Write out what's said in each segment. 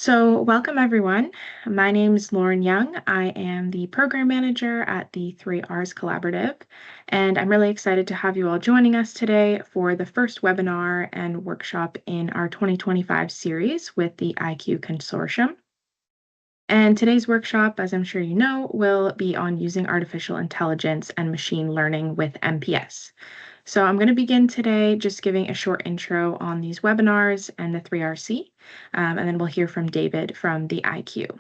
Welcome everyone. My name is Lauren Young. I am the program manager at the 3Rs Collaborative, and I'm really excited to have you all joining us today for the first webinar and workshop in our 2025 series with the IQ Consortium. And today's workshop, as I'm sure you know, will be on using artificial intelligence and machine learning with MPS. So I'm going to begin today just giving a short intro on these webinars and the 3RC, and then we'll hear from David from the IQ.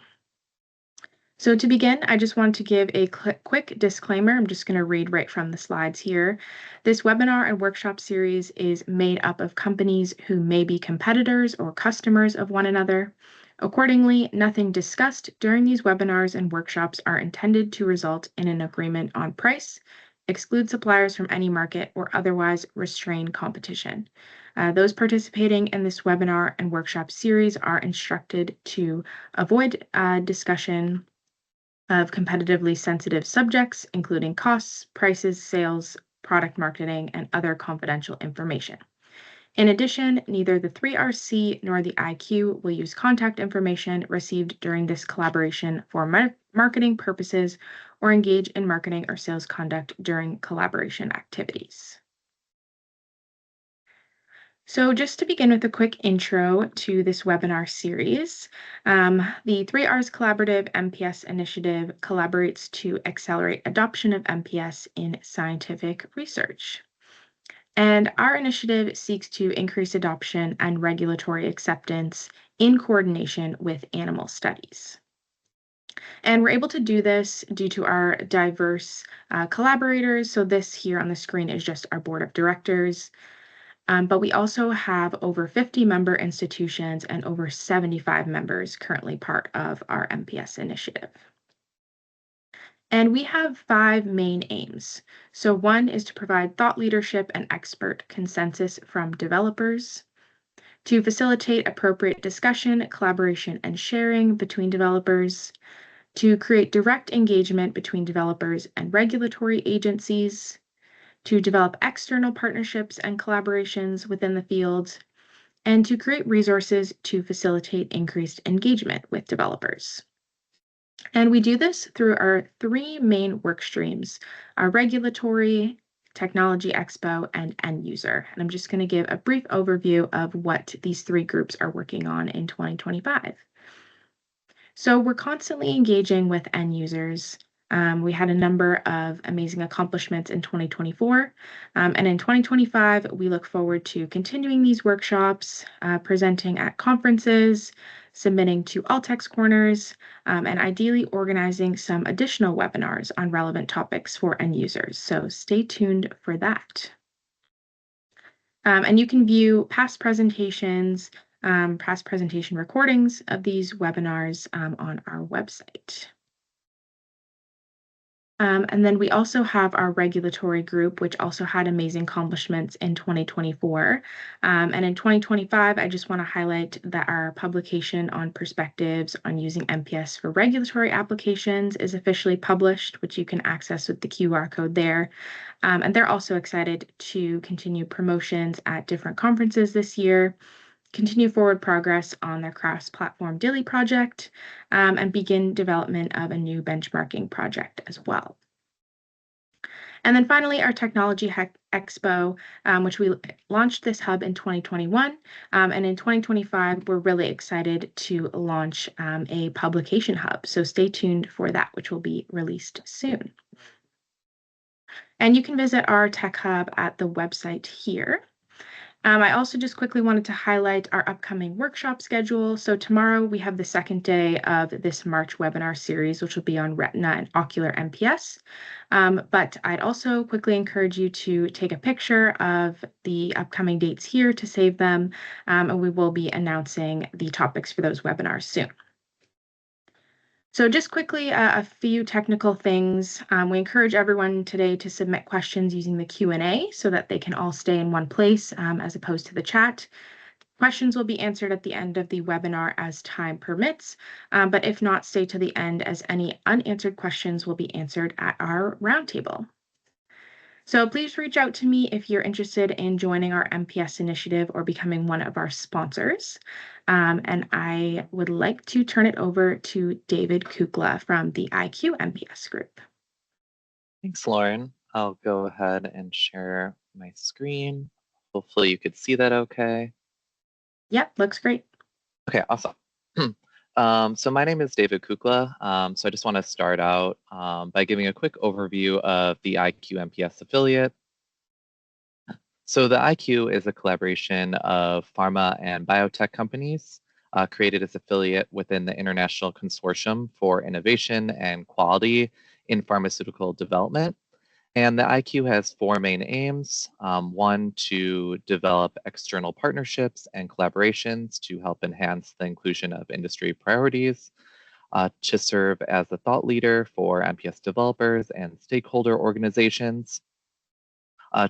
So to begin, I just want to give a quick disclaimer. I'm just going to read right from the slides here. This webinar and workshop series is made up of companies who may be competitors or customers of one another. Accordingly, nothing discussed during these webinars and workshops are intended to result in an agreement on price, exclude suppliers from any market, or otherwise restrain competition. Those participating in this webinar and workshop series are instructed to avoid discussion of competitively sensitive subjects, including costs, prices, sales, product marketing, and other confidential information. In addition, neither the 3RC nor the IQ will use contact information received during this collaboration for marketing purposes or engage in marketing or sales conduct during collaboration activities. So just to begin with a quick intro to this webinar series, the 3Rs Collaborative MPS initiative collaborates to accelerate adoption of MPS in scientific research. And our initiative seeks to increase adoption and regulatory acceptance in coordination with animal studies. And we're able to do this due to our diverse collaborators. So this here on the screen is just our board of directors. But we also have over 50 member institutions and over 75 members currently part of our MPS initiative. And we have 5 main aims. So one is to provide thought leadership and expert consensus from developers, to facilitate appropriate discussion, collaboration, and sharing between developers, to create direct engagement between developers and regulatory agencies, to develop external partnerships and collaborations within the field, and to create resources to facilitate increased engagement with developers. And we do this through our 3 main work streams, our regulatory, technology expo, and end user. And I'm just going to give a brief overview of what these 3 groups are working on in 2025. So we're constantly engaging with end users. We had a number of amazing accomplishments in 2024. And in 2025, we look forward to continuing these workshops, presenting at conferences, submitting to Altex Corners, and ideally organizing some additional webinars on relevant topics for end users. So stay tuned for that. And you can view past presentation recordings of these webinars on our website. And then we also have our regulatory group, which also had amazing accomplishments in 2024. And in 2025, I just want to highlight that our publication on perspectives on using MPS for regulatory applications is officially published, which you can access with the QR code there. And they're also excited to continue promotions at different conferences this year, continue forward progress on their cross-platform DILI project, and begin development of a new benchmarking project as well. And then finally, our Technology Expo, which we launched this hub in 2021. And in 2025, we're really excited to launch a publication hub. So stay tuned for that, which will be released soon. And you can visit our Tech Hub at the website here. I also just quickly wanted to highlight our upcoming workshop schedule. So tomorrow we have the second day of this March webinar series, which will be on retina and ocular MPS. But I'd also quickly encourage you to take a picture of the upcoming dates here to save them, and we will be announcing the topics for those webinars soon. So just quickly, a few technical things. We encourage everyone today to submit questions using the Q&A so that they can all stay in one place as opposed to the chat. Questions will be answered at the end of the webinar as time permits, but if not, stay to the end as any unanswered questions will be answered at our roundtable. So please reach out to me if you're interested in joining our MPS initiative or becoming one of our sponsors. And I would like to turn it over to David Kukla from the IQ MPS group. Thanks, Lauren. I'll go ahead and share my screen. Hopefully you could see that okay. Yep, looks great. Okay, awesome. So my name is David Kukla. So I just want to start out by giving a quick overview of the IQ MPS affiliate. So the IQ is a collaboration of pharma and biotech companies created as affiliate within the International Consortium for Innovation and Quality in Pharmaceutical Development. And the IQ has four main aims. One, to develop external partnerships and collaborations to help enhance the inclusion of industry priorities, to serve as a thought leader for MPS developers and stakeholder organizations,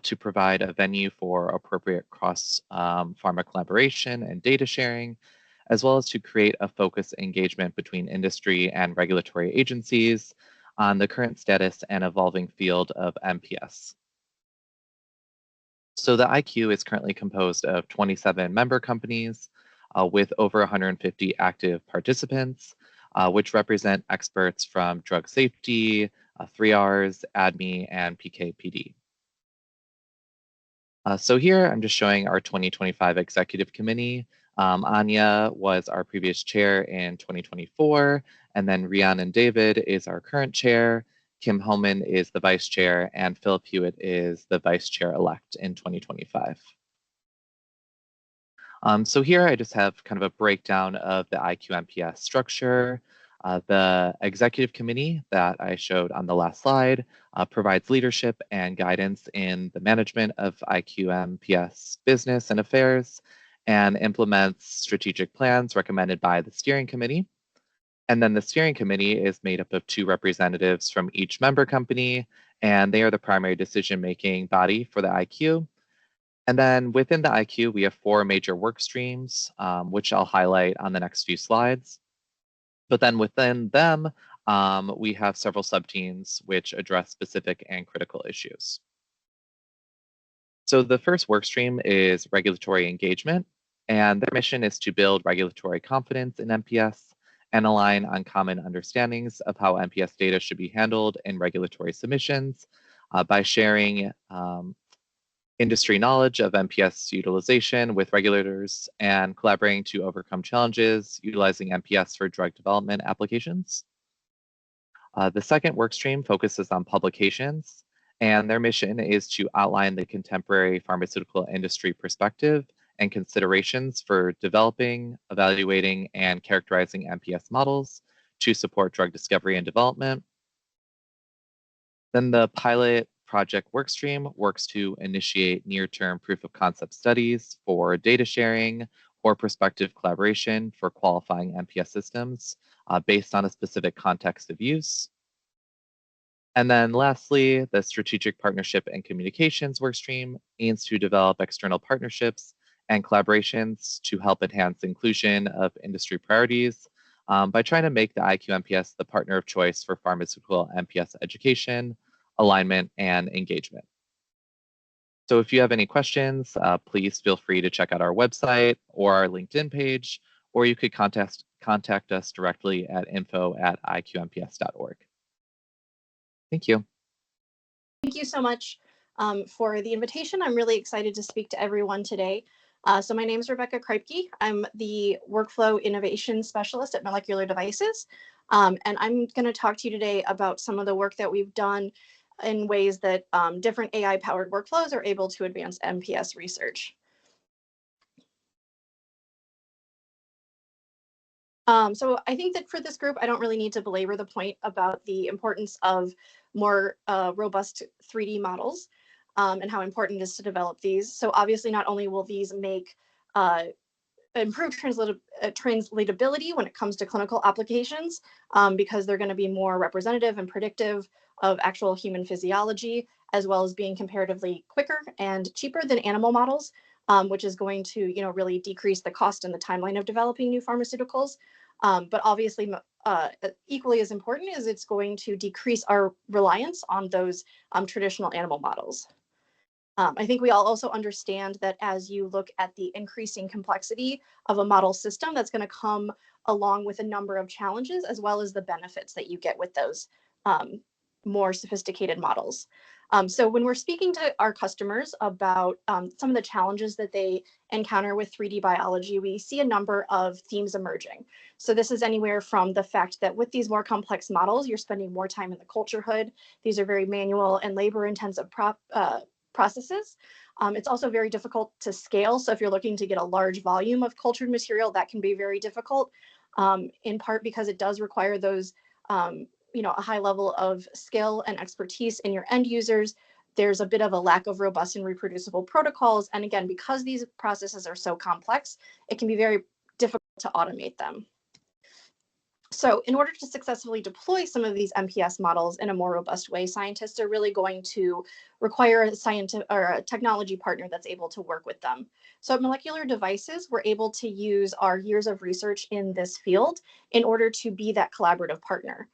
to provide a venue for appropriate cross-pharma collaboration and data sharing, as well as to create a focused engagement between industry and regulatory agencies on the current status and evolving field of MPS. So the IQ is currently composed of 27 member companies with over 150 active participants, which represent experts from drug safety, 3Rs, ADME, and PK/PD. So here I'm just showing our 2025 Executive Committee. Anya was our previous chair in 2024, and then Rian and David is our current chair. Kim Homan is the vice chair, and Philip Hewitt is the vice chair-elect in 2025. So here I just have kind of a breakdown of the IQ-MPS structure. The executive committee that I showed on the last slide provides leadership and guidance in the management of IQ-MPS business and affairs and implements strategic plans recommended by the steering committee. And then the steering committee is made up of two representatives from each member company, and they are the primary decision-making body for the IQ. And then within the IQ, we have four major work streams, which I'll highlight on the next few slides. But then within them, we have several subteams which address specific and critical issues. So the first work stream is regulatory engagement, and their mission is to build regulatory confidence in MPS and align on common understandings of how MPS data should be handled in regulatory submissions by sharing industry knowledge of MPS utilization with regulators and collaborating to overcome challenges utilizing MPS for drug development applications. The second workstream focuses on publications, and their mission is to outline the contemporary pharmaceutical industry perspective and considerations for developing, evaluating, and characterizing MPS models to support drug discovery and development. Then the pilot project workstream works to initiate near-term proof of concept studies for data sharing or prospective collaboration for qualifying MPS systems based on a specific context of use. And then lastly, the strategic partnership and communications workstream aims to develop external partnerships and collaborations to help enhance inclusion of industry priorities by trying to make the IQ-MPS the partner of choice for pharmaceutical MPS education, alignment, and engagement. So if you have any questions, please feel free to check out our website or our LinkedIn page, or you could contact us directly at info@iqmps.org. Thank you. Thank you so much for the invitation. I'm really excited to speak to everyone today. So my name is Rebecca Kreipke. I'm the Workflow Innovation Specialist at Molecular Devices. And I'm going to talk to you today about some of the work that we've done in ways that different AI-powered workflows are able to advance MPS research. So I think that for this group, I don't really need to belabor the point about the importance of more robust 3D models and how important it is to develop these. So obviously, not only will these make improve translatability when it comes to clinical applications, because they're going to be more representative and predictive of actual human physiology, as well as being comparatively quicker and cheaper than animal models, which is going to, really decrease the cost and the timeline of developing new pharmaceuticals. But obviously, equally as important is it's going to decrease our reliance on those traditional animal models. I think we all also understand that as you look at the increasing complexity of a model system, that's going to come along with a number of challenges, as well as the benefits that you get with those more sophisticated models. So when we're speaking to our customers about some of the challenges that they encounter with 3D biology, we see a number of themes emerging. So this is anywhere from the fact that with these more complex models, you're spending more time in the culture hood. These are very manual and labor-intensive processes. It's also very difficult to scale. So if you're looking to get a large volume of cultured material, that can be very difficult, in part because it does require those a high level of skill and expertise in your end users. There's a bit of a lack of robust and reproducible protocols. And again, because these processes are so complex, it can be very difficult to automate them. So in order to successfully deploy some of these MPS models in a more robust way, scientists are really going to require a scientific or a technology partner that's able to work with them. So at Molecular Devices, we're able to use our years of research in this field in order to be that collaborative partner.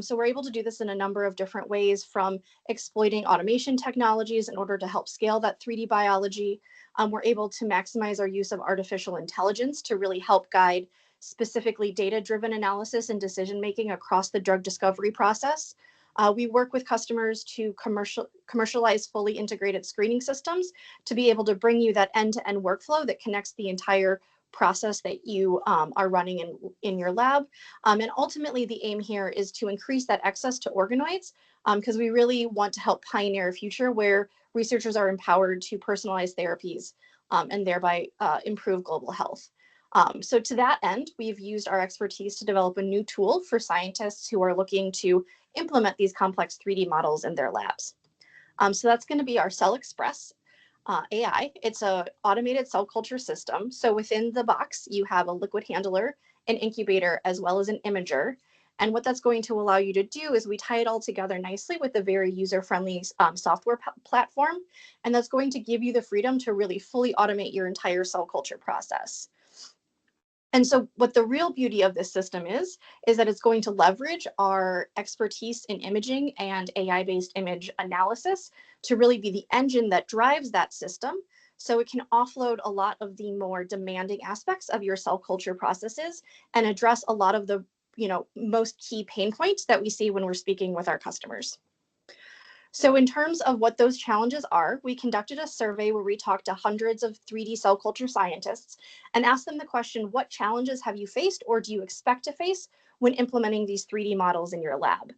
So we're able to do this in a number of different ways, from exploiting automation technologies in order to help scale that 3D biology. We're able to maximize our use of artificial intelligence to really help guide specifically data-driven analysis and decision-making across the drug discovery process. We work with customers to commercialize fully integrated screening systems to be able to bring you that end-to-end workflow that connects the entire process that you are running in your lab. And ultimately, the aim here is to increase that access to organoids, because we really want to help pioneer a future where researchers are empowered to personalize therapies and thereby improve global health. So to that end, we've used our expertise to develop a new tool for scientists who are looking to implement these complex 3D models in their labs. So that's going to be our Cell Express AI. It's an automated cell culture system. So within the box, you have a liquid handler, an incubator, as well as an imager. And what that's going to allow you to do is we tie it all together nicely with a very user-friendly software platform. And that's going to give you the freedom to really fully automate your entire cell culture process. And so what the real beauty of this system is that it's going to leverage our expertise in imaging and AI-based image analysis to really be the engine that drives that system. So it can offload a lot of the more demanding aspects of your cell culture processes and address a lot of the most key pain points that we see when we're speaking with our customers. So in terms of what those challenges are, we conducted a survey where we talked to hundreds of 3D cell culture scientists and asked them the question, what challenges have you faced or do you expect to face when implementing these 3D models in your lab?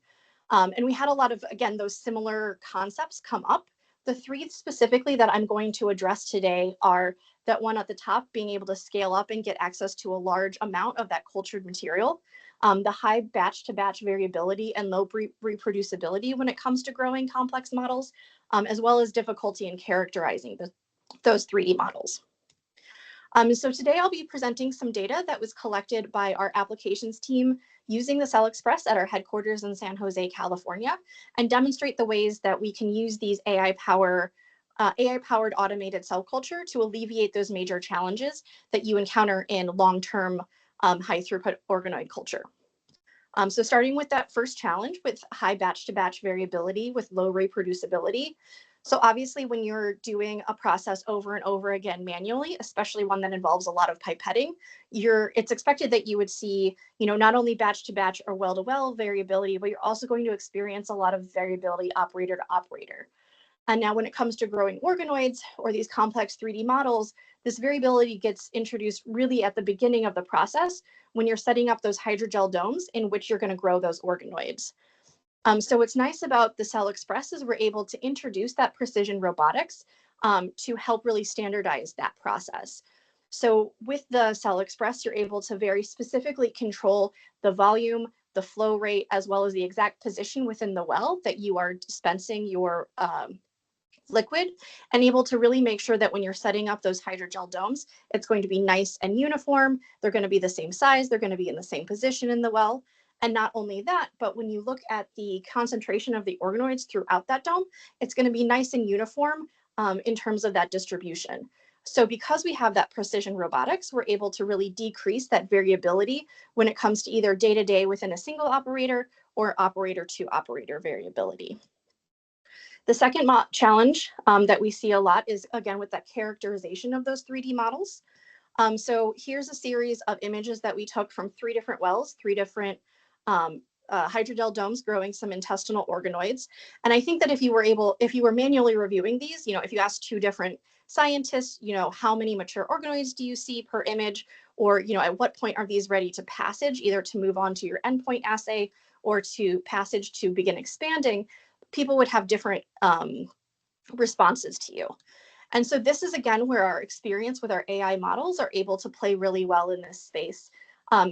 And we had a lot of, again, those similar concepts come up. The three specifically that I'm going to address today are that one at the top, being able to scale up and get access to a large amount of that cultured material. The high batch-to-batch variability and low reproducibility when it comes to growing complex models, as well as difficulty in characterizing those 3D models. So today I'll be presenting some data that was collected by our applications team using the Cell Express at our headquarters in San Jose, California, and demonstrate the ways that we can use these AI-powered automated cell culture to alleviate those major challenges that you encounter in long-term high throughput organoid culture. So starting with that first challenge with high batch-to-batch variability with low reproducibility. So obviously when you're doing a process over and over again manually, especially one that involves a lot of pipetting, it's expected that you would see, not only batch-to-batch or well-to-well variability, but you're also going to experience a lot of variability operator to operator. And now when it comes to growing organoids or these complex 3D models, this variability gets introduced really at the beginning of the process when you're setting up those hydrogel domes in which you're going to grow those organoids. So what's nice about the Cell Express is we're able to introduce that precision robotics to help really standardize that process. So with the Cell Express, you're able to very specifically control the volume, the flow rate, as well as the exact position within the well that you are dispensing your liquid, and able to really make sure that when you're setting up those hydrogel domes, it's going to be nice and uniform. They're going to be the same size. They're going to be in the same position in the well. And not only that, but when you look at the concentration of the organoids throughout that dome, it's going to be nice and uniform in terms of that distribution. So because we have that precision robotics, we're able to really decrease that variability when it comes to either day-to-day within a single operator or operator-to-operator variability. The second challenge that we see a lot is, again, with that characterization of those 3D models. So here's a series of images that we took from 3 different wells, 3 different hydrogel domes growing some intestinal organoids. And I think that if you were manually reviewing these, if you asked 2 different scientists, how many mature organoids do you see per image, or, at what point are these ready to passage, either to move on to your endpoint assay or to passage to begin expanding, people would have different responses to you. And so this is, again, where our experience with our AI models are able to play really well in this space.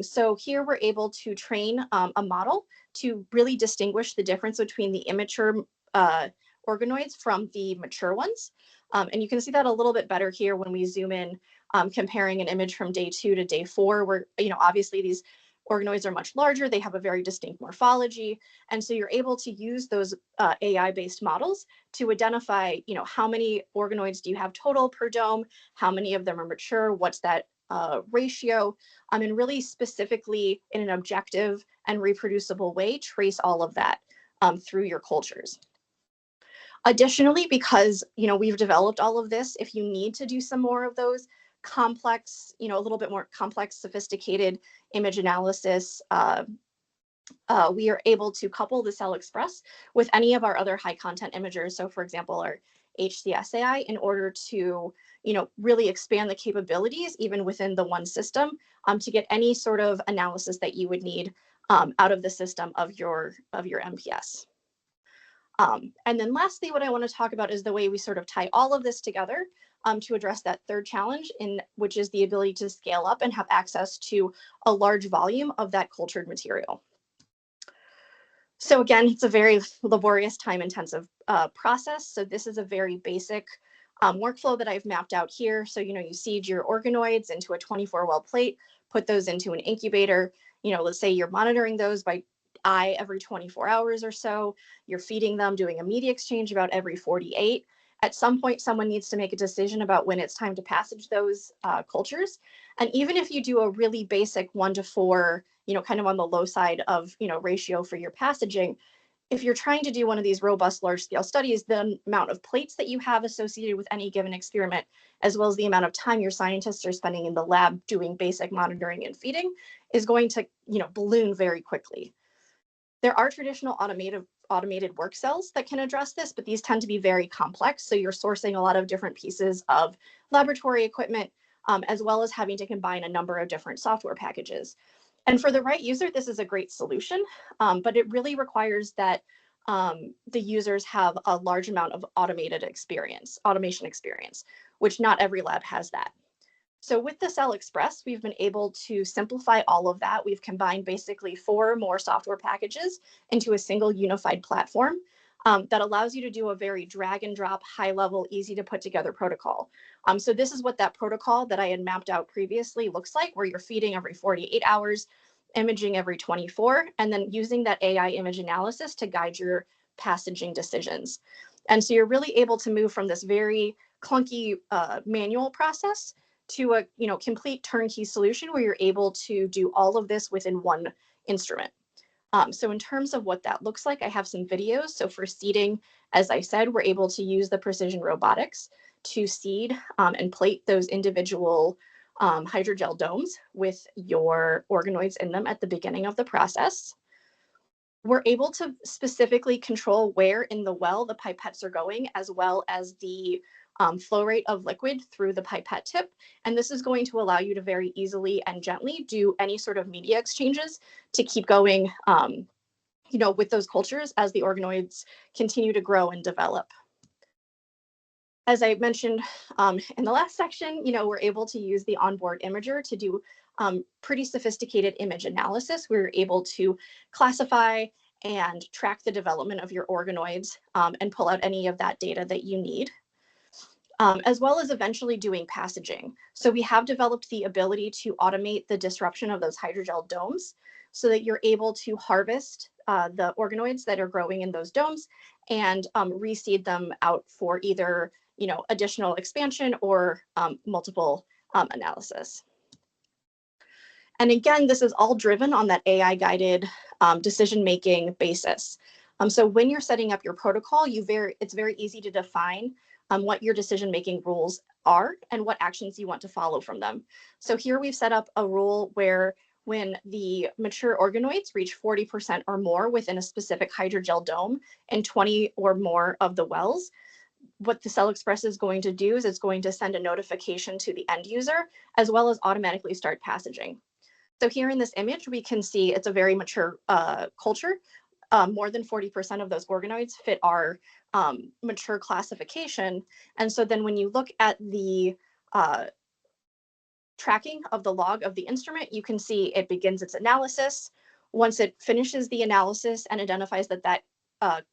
So here we're able to train a model to really distinguish the difference between the immature organoids from the mature ones. And you can see that a little bit better here when we zoom in, comparing an image from day 2 to day 4, where, obviously these organoids are much larger, they have a very distinct morphology. And so you're able to use those AI-based models to identify, how many organoids do you have total per dome, how many of them are mature, what's that ratio, and really specifically in an objective and reproducible way, trace all of that through your cultures. Additionally, because, we've developed all of this, if you need to do some more of those complex, a little bit more complex, sophisticated image analysis, we are able to couple the Cell Express with any of our other high content imagers. So for example, our HCSAI, in order to, really expand the capabilities even within the one system, to get any sort of analysis that you would need out of the system of your MPS. And then lastly, what I want to talk about is the way we sort of tie all of this together to address that third challenge, which is the ability to scale up and have access to a large volume of that cultured material. So again, it's a very laborious, time-intensive process. So this is a very basic workflow that I've mapped out here. So, you seed your organoids into a 24-well plate, put those into an incubator. Let's say you're monitoring those by eye every 24 hours or so. You're feeding them, doing a media exchange about every 48. At some point, someone needs to make a decision about when it's time to passage those cultures. And even if you do a really basic 1-to-4, kind of on the low side of, ratio for your passaging, if you're trying to do one of these robust large-scale studies, the amount of plates that you have associated with any given experiment, as well as the amount of time your scientists are spending in the lab doing basic monitoring and feeding, is going to, balloon very quickly. There are traditional automated work cells that can address this, but these tend to be very complex. So you're sourcing a lot of different pieces of laboratory equipment, as well as having to combine a number of different software packages. And for the right user, this is a great solution, but it really requires that the users have a large amount of automation experience, which not every lab has that. So with the Cell Express, we've been able to simplify all of that. We've combined basically 4 more software packages into a single unified platform that allows you to do a very drag and drop, high level, easy to put together protocol. So this is what that protocol that I had mapped out previously looks like, where you're feeding every 48 hours, imaging every 24, and then using that AI image analysis to guide your passaging decisions. And so you're really able to move from this very clunky manual process to a complete turnkey solution where you're able to do all of this within one instrument. So in terms of what that looks like, I have some videos. So for seeding, as I said, we're able to use the precision robotics to seed and plate those individual hydrogel domes with your organoids in them at the beginning of the process. We're able to specifically control where in the well the pipettes are going, as well as the flow rate of liquid through the pipette tip. And this is going to allow you to very easily and gently do any sort of media exchanges to keep going, with those cultures as the organoids continue to grow and develop. As I mentioned in the last section, we're able to use the onboard imager to do pretty sophisticated image analysis. We're able to classify and track the development of your organoids and pull out any of that data that you need. As well as eventually doing passaging. So we have developed the ability to automate the disruption of those hydrogel domes so that you're able to harvest the organoids that are growing in those domes and reseed them out for either additional expansion or multiple analysis. And again, this is all driven on that AI-guided decision-making basis. So when you're setting up your protocol, it's very easy to define what your decision-making rules are and what actions you want to follow from them. So here we've set up a rule where when the mature organoids reach 40% or more within a specific hydrogel dome in 20 or more of the wells, what the Cell Express is going to do is it's going to send a notification to the end user, as well as automatically start passaging. So here in this image, we can see it's a very mature culture. More than 40% of those organoids fit our mature classification. And so then when you look at the tracking of the log of the instrument, you can see it begins its analysis. Once it finishes the analysis and identifies that that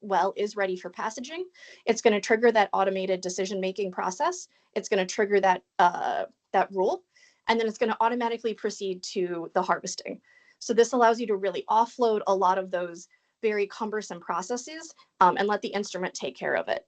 well is ready for passaging, it's going to trigger that automated decision-making process. It's going to trigger that, that rule, and then it's going to automatically proceed to the harvesting. So this allows you to really offload a lot of those very cumbersome processes and let the instrument take care of it.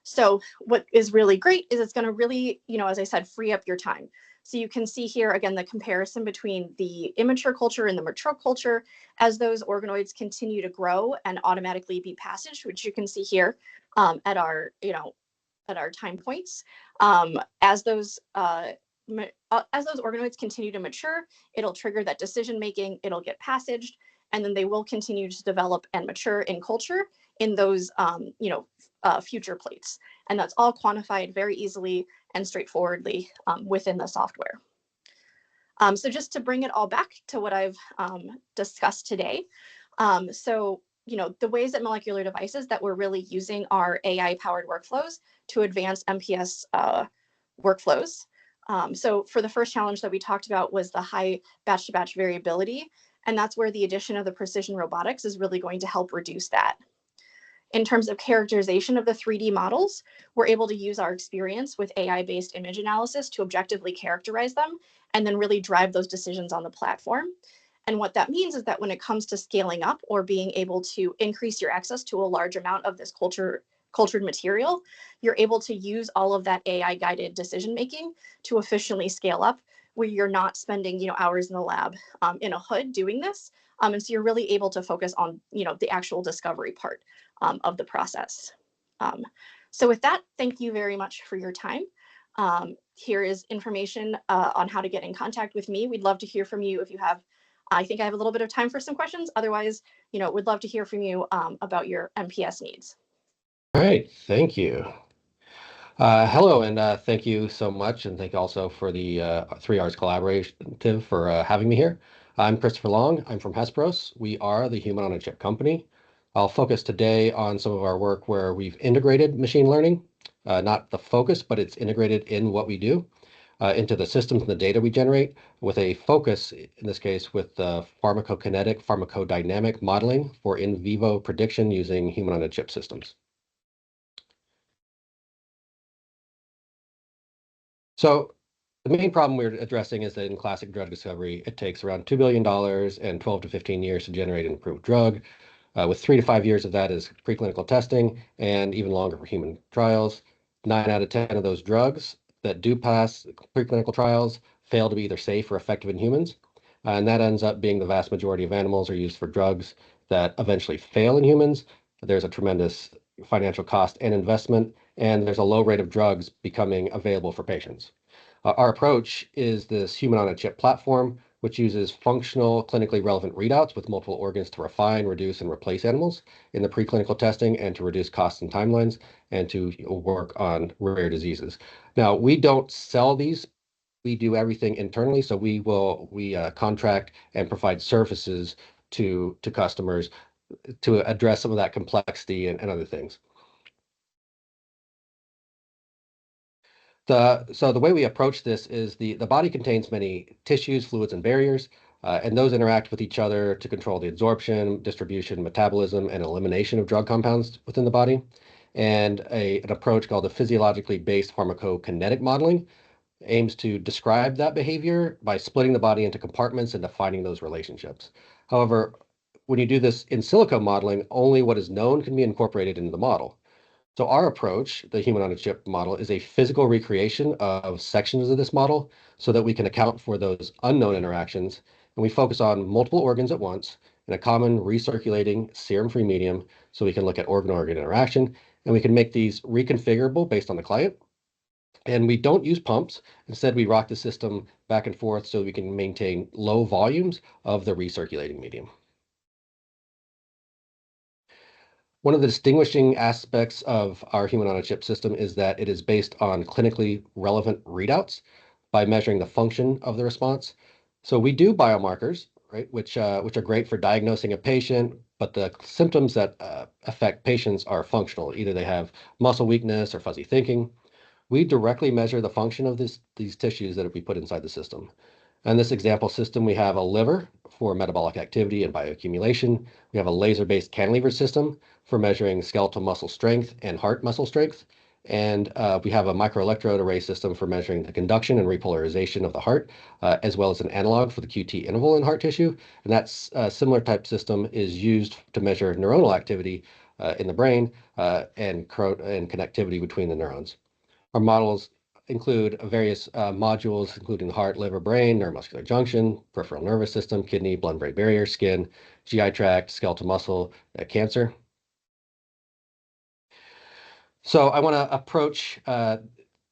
So what is really great is it's going to really, as I said, free up your time. So you can see here, again, the comparison between the immature culture and the mature culture as those organoids continue to grow and automatically be passaged, which you can see here at our, at our time points. As those organoids continue to mature, it'll trigger that decision making, it'll get passaged, and then they will continue to develop and mature in culture in those, future plates. And that's all quantified very easily and straightforwardly within the software. So just to bring it all back to what I've discussed today. The ways that molecular devices that we're really using are AI-powered workflows to advance MPS workflows. So for the first challenge that we talked about was the high batch-to-batch variability, and that's where the addition of the precision robotics is really going to help reduce that. In terms of characterization of the 3D models, we're able to use our experience with AI-based image analysis to objectively characterize them and then really drive those decisions on the platform. And what that means is that when it comes to scaling up or being able to increase your access to a large amount of this cultured material, you're able to use all of that AI-guided decision-making to efficiently scale up, where you're not spending hours in the lab in a hood doing this. And so you're really able to focus on the actual discovery part of the process. So with that, thank you very much for your time. Here is information on how to get in contact with me. We'd love to hear from you if you have. I think I have a little bit of time for some questions. Otherwise, we'd love to hear from you about your MPS needs. All right, thank you. Hello, and thank you so much, and thank you also for the 3Rs Collaborative for having me here. I'm Christopher Long. I'm from Hesperos. We are the Human on a Chip company. I'll focus today on some of our work where we've integrated machine learning, not the focus, but it's integrated in what we do, into the systems and the data we generate, with a focus, in this case, with the pharmacokinetic, pharmacodynamic modeling for in vivo prediction using human on a chip systems. So the main problem we're addressing is that in classic drug discovery, it takes around $2 billion and 12 to 15 years to generate an approved drug, with 3 to 5 years of that is preclinical testing and even longer for human trials. 9 out of 10 of those drugs that do pass preclinical trials fail to be either safe or effective in humans. And that ends up being the vast majority of animals are used for drugs that eventually fail in humans. There's a tremendous financial cost and investment, and there's a low rate of drugs becoming available for patients. Our approach is this human on a chip platform, which uses functional, clinically relevant readouts with multiple organs to refine, reduce, and replace animals in the preclinical testing and to reduce costs and timelines and to work on rare diseases. Now, we don't sell these. We do everything internally, so we contract and provide services to customers to address some of that complexity and other things. So the way we approach this is the body contains many tissues, fluids, and barriers, and those interact with each other to control the absorption, distribution, metabolism, and elimination of drug compounds within the body. And an approach called the physiologically based pharmacokinetic modeling aims to describe that behavior by splitting the body into compartments and defining those relationships. However, when you do this in silico modeling, only what is known can be incorporated into the model. So our approach, the human on a chip model, is a physical recreation of sections of this model so that we can account for those unknown interactions. And we focus on multiple organs at once in a common recirculating serum-free medium so we can look at organ-organ interaction, and we can make these reconfigurable based on the client. And we don't use pumps. Instead, we rock the system back and forth so we can maintain low volumes of the recirculating medium. One of the distinguishing aspects of our human-on-a-chip system is that it is based on clinically relevant readouts by measuring the function of the response. So we do biomarkers, right, which are great for diagnosing a patient, but the symptoms that affect patients are functional. Either they have muscle weakness or fuzzy thinking. We directly measure the function of these tissues that we put inside the system. In this example system, we have a liver for metabolic activity and bioaccumulation. We have a laser-based cantilever system for measuring skeletal muscle strength and heart muscle strength. And we have a microelectrode array system for measuring the conduction and repolarization of the heart, as well as an analog for the QT interval in heart tissue. And that similar type system is used to measure neuronal activity in the brain and connectivity between the neurons. Our models include various modules, including the heart, liver, brain, neuromuscular junction, peripheral nervous system, kidney, blood-brain barrier, skin, GI tract, skeletal muscle, cancer. So I want to approach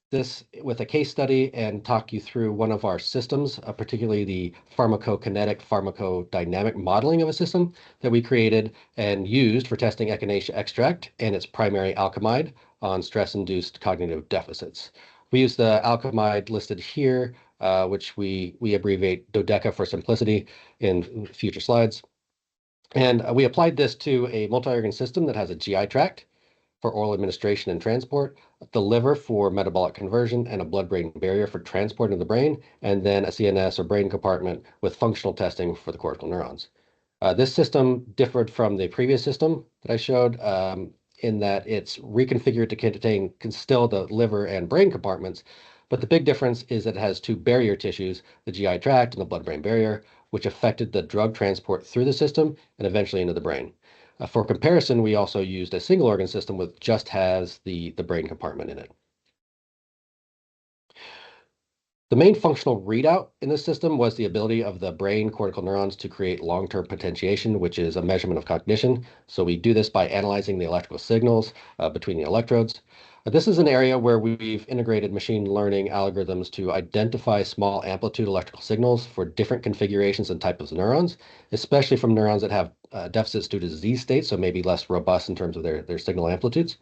this with a case study and talk you through one of our systems, particularly the pharmacokinetic, pharmacodynamic modeling of a system that we created and used for testing echinacea extract and its primary alkemide on stress-induced cognitive deficits. We use the alkemide listed here, which we abbreviate dodeca for simplicity in future slides. And we applied this to a multi-organ system that has a GI tract for oral administration and transport, the liver for metabolic conversion, and a blood-brain barrier for transport in the brain, and then a CNS or brain compartment with functional testing for the cortical neurons. This system differed from the previous system that I showed in that it's reconfigured to contain still the liver and brain compartments, but the big difference is that it has two barrier tissues, the GI tract and the blood-brain barrier, which affected the drug transport through the system and eventually into the brain. For comparison, we also used a single organ system which just has the brain compartment in it. The main functional readout in this system was the ability of the brain cortical neurons to create long-term potentiation, which is a measurement of cognition. So we do this by analyzing the electrical signals between the electrodes. This is an area where we've integrated machine learning algorithms to identify small amplitude electrical signals for different configurations and types of neurons, especially from neurons that have deficits due to disease states, so maybe less robust in terms of their signal amplitudes.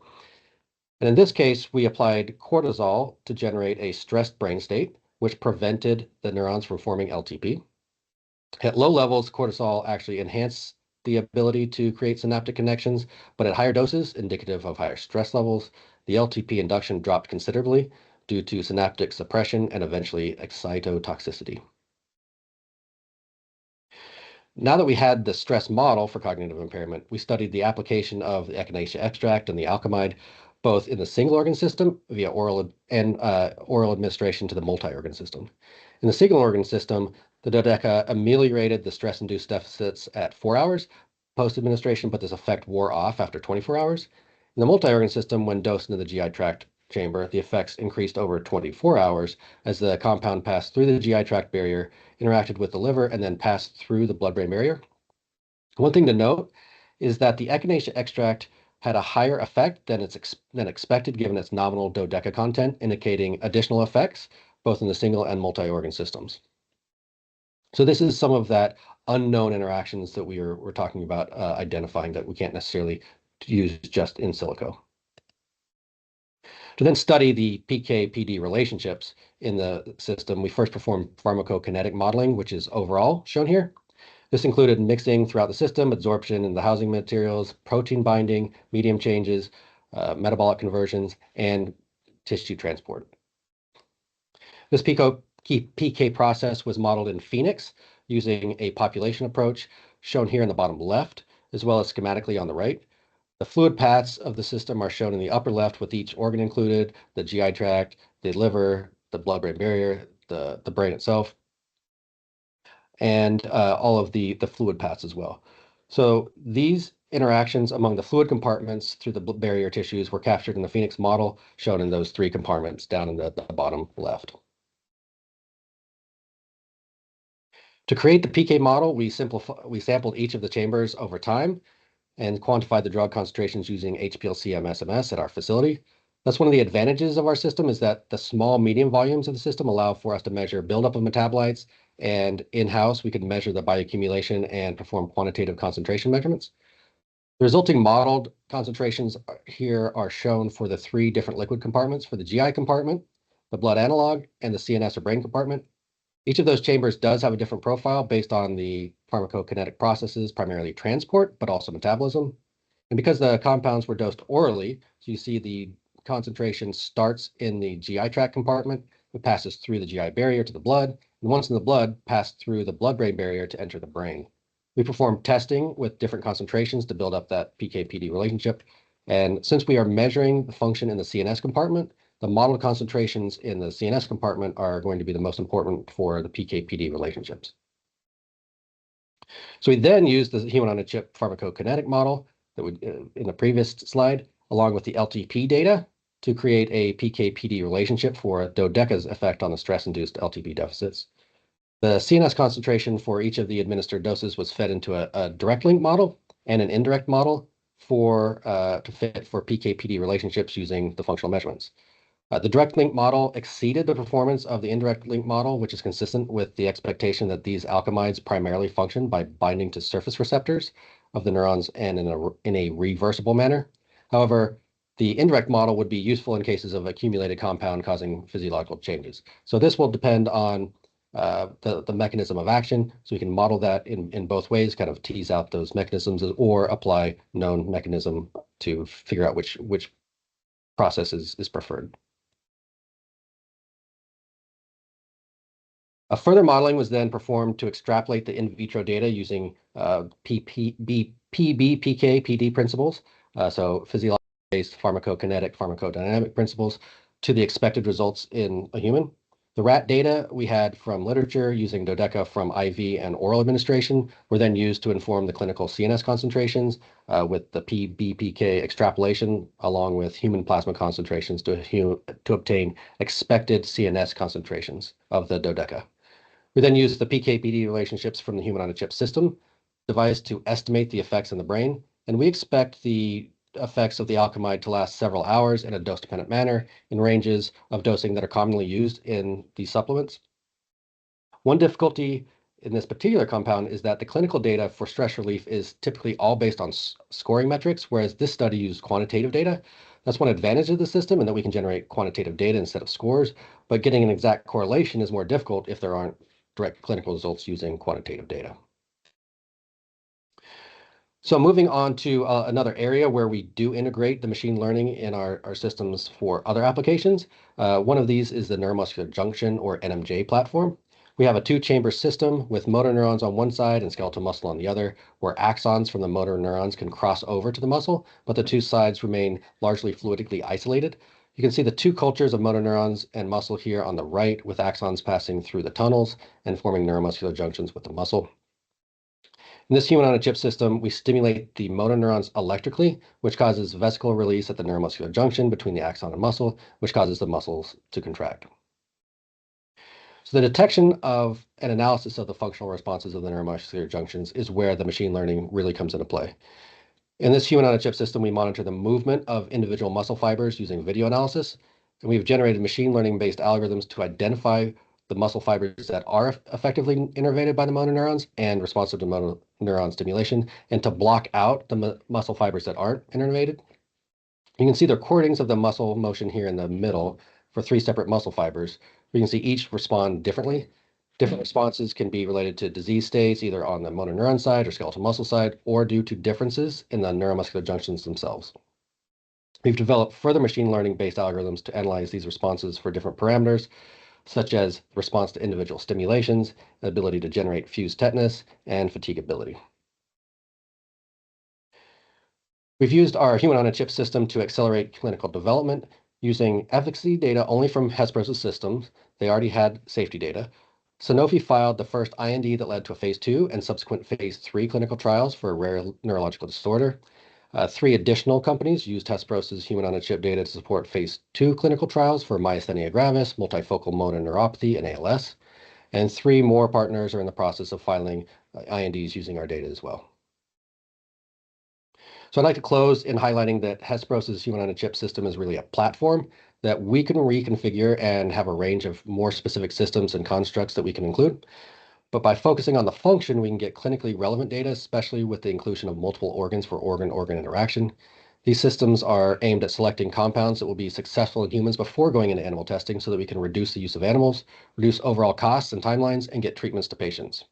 And in this case, we applied cortisol to generate a stressed brain state, which prevented the neurons from forming LTP. At low levels, cortisol actually enhanced the ability to create synaptic connections, but at higher doses, indicative of higher stress levels, the LTP induction dropped considerably due to synaptic suppression and eventually excitotoxicity. Now that we had the stress model for cognitive impairment, we studied the application of the echinacea extract and the alkemide, both in the single organ system via oral administration to the multi-organ system. In the single organ system, the dodeca ameliorated the stress-induced deficits at 4 hours post-administration, but this effect wore off after 24 hours. In the multi-organ system, when dosed into the GI tract chamber, the effects increased over 24 hours as the compound passed through the GI tract barrier, interacted with the liver, and then passed through the blood-brain barrier. One thing to note is that the echinacea extract had a higher effect than expected given its nominal dodeca content, indicating additional effects both in the single and multi-organ systems. So this is some of that unknown interactions that we're talking about identifying that we can't necessarily use just in silico. To then study the PK-PD relationships in the system, we first performed pharmacokinetic modeling, which is overall shown here. This included mixing throughout the system, absorption in the housing materials, protein binding, medium changes, metabolic conversions, and tissue transport. This PK process was modeled in Phoenix using a population approach shown here in the bottom left, as well as schematically on the right. The fluid paths of the system are shown in the upper left with each organ included, the GI tract, the liver, the blood-brain barrier, the brain itself, and all of the fluid paths as well. So these interactions among the fluid compartments through the barrier tissues were captured in the Phoenix model shown in those three compartments down in the bottom left. To create the PK model, we sampled each of the chambers over time and quantified the drug concentrations using HPLC SMS at our facility. That's one of the advantages of our system, is that the small medium volumes of the system allow for us to measure buildup of metabolites, and in-house we could measure the bioaccumulation and perform quantitative concentration measurements. The resulting modeled concentrations here are shown for the 3 different liquid compartments: for the GI compartment, the blood analog, and the CNS or brain compartment. Each of those chambers does have a different profile based on the pharmacokinetic processes, primarily transport, but also metabolism. And because the compounds were dosed orally, so you see the concentration starts in the GI tract compartment, it passes through the GI barrier to the blood, and once in the blood, passed through the blood-brain barrier to enter the brain. We perform testing with different concentrations to build up that PK-PD relationship. And since we are measuring the function in the CNS compartment, the modeled concentrations in the CNS compartment are going to be the most important for the PK-PD relationships. So we then use the human-on-a-chip pharmacokinetic model that we in the previous slide, along with the LTP data, to create a PK-PD relationship for dodeca's effect on the stress-induced LTP deficits. The CNS concentration for each of the administered doses was fed into a direct link model and an indirect model to fit for PK-PD relationships using the functional measurements. The direct link model exceeded the performance of the indirect link model, which is consistent with the expectation that these alkamides primarily function by binding to surface receptors of the neurons and in a reversible manner. However, the indirect model would be useful in cases of accumulated compound causing physiological changes. So this will depend on the mechanism of action, so we can model that in both ways, kind of tease out those mechanisms, or apply known mechanism to figure out which process is preferred. A further modeling was then performed to extrapolate the in vitro data using PBPK-PD principles, so physiological-based pharmacodynamic principles, to the expected results in a human. The rat data we had from literature using dodeca from IV and oral administration were then used to inform the clinical CNS concentrations with the PBPK extrapolation, along with human plasma concentrations to obtain expected CNS concentrations of the dodeca. We then used the PK-PD relationships from the human-on-a-chip system device to estimate the effects in the brain, and we expect the effects of the alkamide to last several hours in a dose-dependent manner in ranges of dosing that are commonly used in these supplements. One difficulty in this particular compound is that the clinical data for stress relief is typically all based on scoring metrics, whereas this study used quantitative data. That's one advantage of the system, in that we can generate quantitative data instead of scores, but getting an exact correlation is more difficult if there aren't direct clinical results using quantitative data. So moving on to another area where we do integrate the machine learning in our systems for other applications. One of these is the neuromuscular junction, or NMJ platform. We have a 2-chamber system with motor neurons on one side and skeletal muscle on the other, where axons from the motor neurons can cross over to the muscle, but the 2 sides remain largely fluidically isolated. You can see the 2 cultures of motor neurons and muscle here on the right, with axons passing through the tunnels and forming neuromuscular junctions with the muscle. In this human-on-a-chip system, we stimulate the motor neurons electrically, which causes vesicle release at the neuromuscular junction between the axon and muscle, which causes the muscles to contract. So the detection of and analysis of the functional responses of the neuromuscular junctions is where the machine learning really comes into play. In this human-on-a-chip system, we monitor the movement of individual muscle fibers using video analysis, and we've generated machine learning-based algorithms to identify the muscle fibers that are effectively innervated by the motor neurons and responsive to motor neuron stimulation, and to block out the muscle fibers that aren't innervated. You can see the recordings of the muscle motion here in the middle for 3 separate muscle fibers. You can see each respond differently. Different responses can be related to disease states, either on the motor neuron side or skeletal muscle side, or due to differences in the neuromuscular junctions themselves. We've developed further machine learning-based algorithms to analyze these responses for different parameters, such as response to individual stimulations, ability to generate fused tetanus, and fatigability. We've used our human-on-a-chip system to accelerate clinical development using efficacy data only from Hesperos systems. They already had safety data. Sanofi filed the first IND that led to a phase 2 and subsequent phase 3 clinical trials for a rare neurological disorder. 3 additional companies used Hesperos' human-on-a-chip data to support phase 2 clinical trials for myasthenia gravis, multifocal motor neuropathy, and ALS. And 3 more partners are in the process of filing INDs using our data as well. So I'd like to close in highlighting that Hesperos' human-on-a-chip system is really a platform that we can reconfigure and have a range of more specific systems and constructs that we can include. But by focusing on the function, we can get clinically relevant data, especially with the inclusion of multiple organs for organ-organ interaction. These systems are aimed at selecting compounds that will be successful in humans before going into animal testing so that we can reduce the use of animals, reduce overall costs and timelines, and get treatments to patients.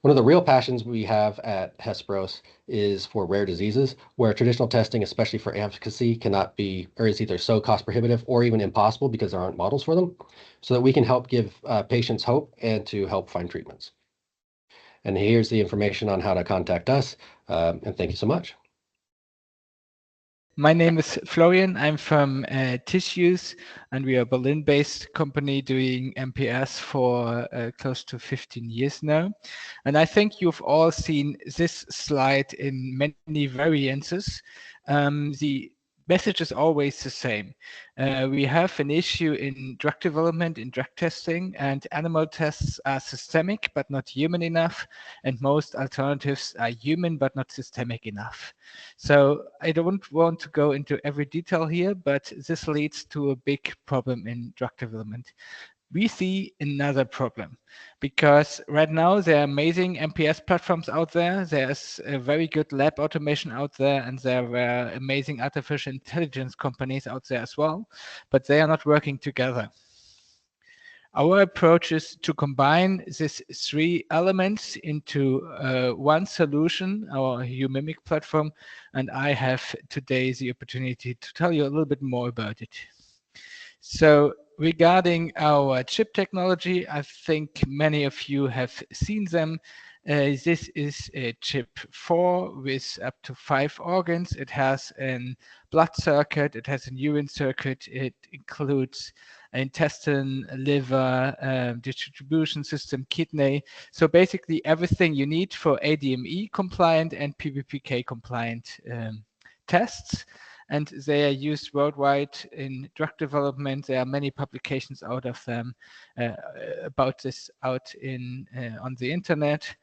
One of the real passions we have at Hesperos is for rare diseases, where traditional testing, especially for efficacy, cannot be, or is either so cost prohibitive or even impossible because there aren't models for them, so that we can help give patients hope and to help find treatments. And here's the information on how to contact us, and thank you so much. My name is Florian. I'm from TissUse, and we are a Berlin-based company doing MPS for close to 15 years now. And I think you've all seen this slide in many variances. The message is always the same. We have an issue in drug development, in drug testing, and animal tests are systemic but not human enough, and most alternatives are human but not systemic enough. So I don't want to go into every detail here, but this leads to a big problem in drug development. We see another problem because right now there are amazing MPS platforms out there. There's a very good lab automation out there, and there are amazing artificial intelligence companies out there as well, but they are not working together. Our approach is to combine these 3 elements into one solution, our HuMimic platform, and I have today the opportunity to tell you a little bit more about it. So regarding our chip technology, I think many of you have seen them. This is a chip 4 with up to 5 organs. It has a blood circuit, it has a urine circuit, it includes intestine, liver, distribution system, kidney. So basically everything you need for ADME compliant and PBPK compliant tests. And they are used worldwide in drug development. There are many publications out of them about this out on the internet.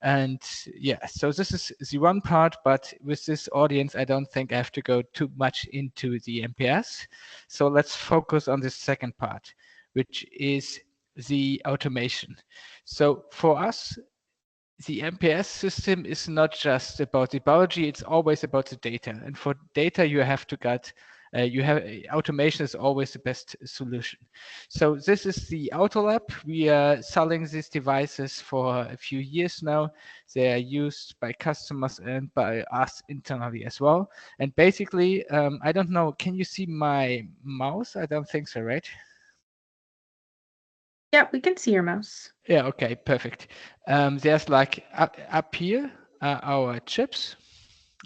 And yeah, so this is the one part, but with this audience, I don't think I have to go too much into the MPS. So let's focus on the second part, which is the automation. So for us, the MPS system is not just about the biology, it's always about the data. And for data, you have to get, automation is always the best solution. So this is the Autolab. We are selling these devices for a few years now. They are used by customers and by us internally as well. And basically, I don't know, can you see my mouse? I don't think so, right? Yeah, we can see your mouse. Yeah, okay, perfect. There's like up here our chips,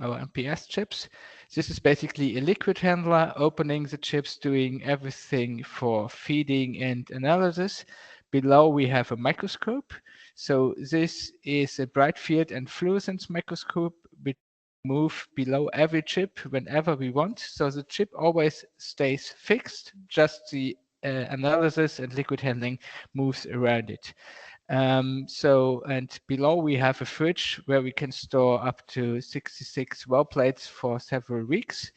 our MPS chips. This is basically a liquid handler opening the chips, doing everything for feeding and analysis. Below we have a microscope. So this is a bright field and fluorescence microscope which move below every chip whenever we want. So the chip always stays fixed, just the analysis and liquid handling moves around it. And below we have a fridge where we can store up to 66 well plates for several weeks.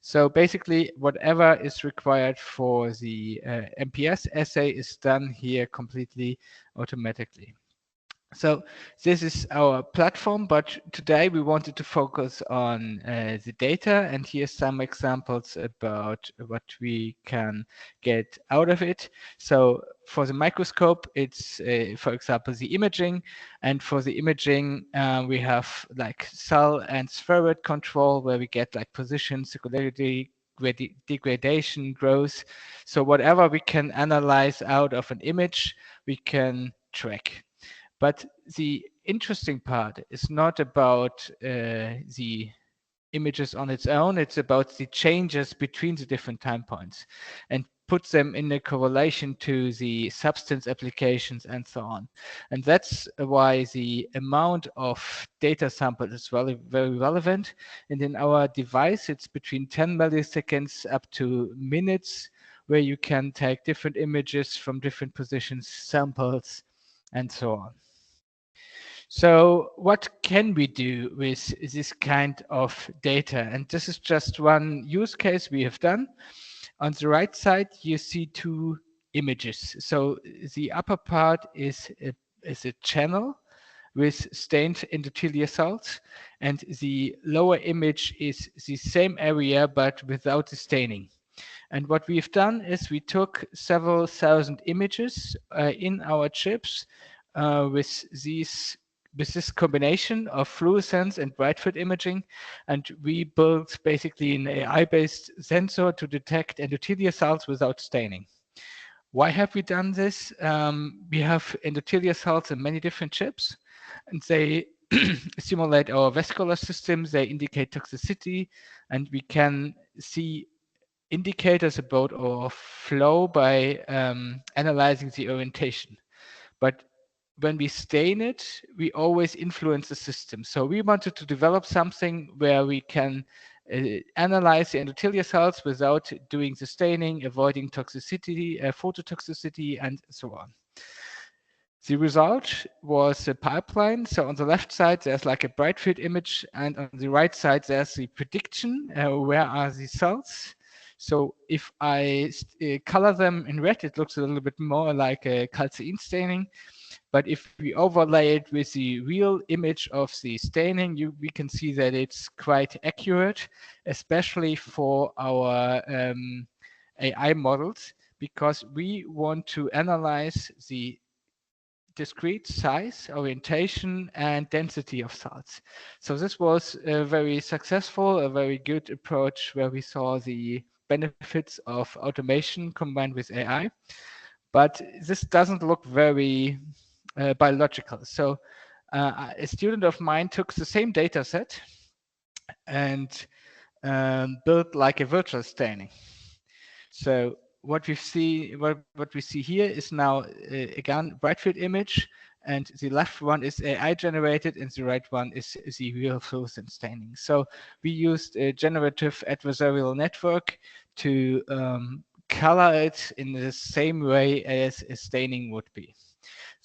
So basically whatever is required for the MPS assay is done here completely automatically. So this is our platform, but today we wanted to focus on the data, and here's some examples about what we can get out of it. So for the microscope, it's, for example, the imaging, and for the imaging, we have like cell and spheroid control, where we get like position, circularity, degradation, growth. So whatever we can analyze out of an image, we can track. But the interesting part is not about the images on its own, it's about the changes between the different time points and put them in a correlation to the substance applications and so on. And that's why the amount of data sample is very, very relevant. And in our device, it's between 10 milliseconds up to minutes, where you can take different images from different positions, samples, and so on. So what can we do with this kind of data? And this is just one use case we have done. On the right side, you see two images. So the upper part is a channel with stained endothelial cells, and the lower image is the same area but without the staining. And what we've done is we took several thousand images in our chips with this combination of fluorescence and bright field imaging, and we built basically an AI-based sensor to detect endothelial cells without staining. Why have we done this? We have endothelial cells in many different chips, and they simulate our vascular systems, they indicate toxicity, and we can see indicators about our flow by analyzing the orientation. But when we stain it, we always influence the system. So we wanted to develop something where we can analyze the endothelial cells without doing the staining, avoiding toxicity, phototoxicity, and so on. The result was a pipeline. So on the left side, there's like a bright field image, and on the right side, there's the prediction. Where are the cells? So if I color them in red, it looks a little bit more like a calcein staining. But if we overlay it with the real image of the staining, we can see that it's quite accurate, especially for our AI models, because we want to analyze the discrete size, orientation, and density of cells. So this was a very successful, a very good approach where we saw the benefits of automation combined with AI. But this doesn't look very biological. So a student of mine took the same data set and built like a virtual staining. So what we see here is now again bright field image, and the left one is AI generated, and the right one is the real fluorescent staining. So we used a generative adversarial network to color it in the same way as a staining would be.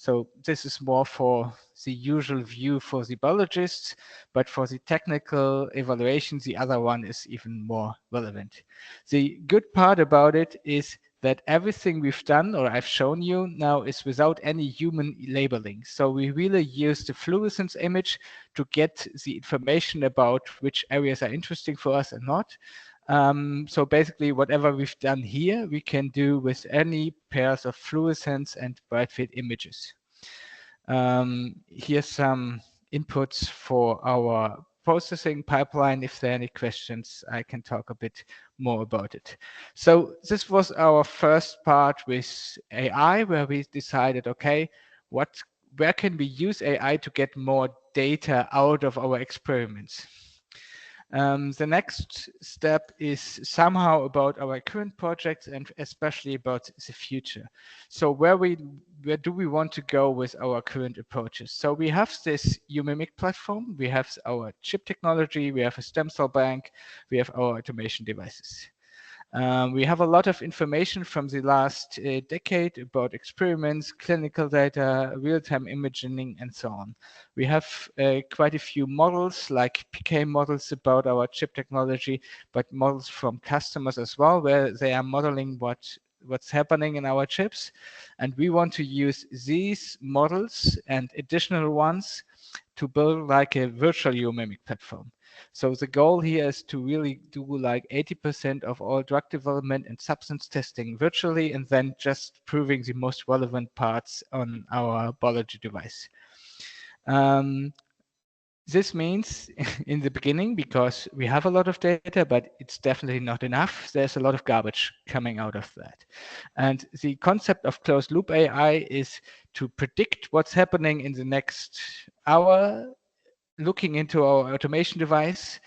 So this is more for the usual view for the biologists, but for the technical evaluation, the other one is even more relevant. The good part about it is that everything we've done, or I've shown you now, is without any human labeling. So we really use the fluorescence image to get the information about which areas are interesting for us and not. So basically, whatever we've done here, we can do with any pairs of fluorescence and bright field images. Here's some inputs for our processing pipeline. If there are any questions, I can talk a bit more about it. So this was our first part with AI, where we decided, okay, where can we use AI to get more data out of our experiments? The next step is somehow about our current projects and especially about the future. So where do we want to go with our current approaches? So we have this UMimic platform, we have our chip technology, we have a stem cell bank, we have our automation devices. We have a lot of information from the last decade about experiments, clinical data, real-time imaging, and so on. We have quite a few models, like PK models about our chip technology, but models from customers as well, where they are modeling what's happening in our chips. And we want to use these models and additional ones to build like a virtual UMimic platform. So the goal here is to really do like 80% of all drug development and substance testing virtually, and then just proving the most relevant parts on our biology device. This means in the beginning, because we have a lot of data, but it's definitely not enough. There's a lot of garbage coming out of that. And the concept of closed loop AI is to predict what's happening in the next hour, looking into our automation device,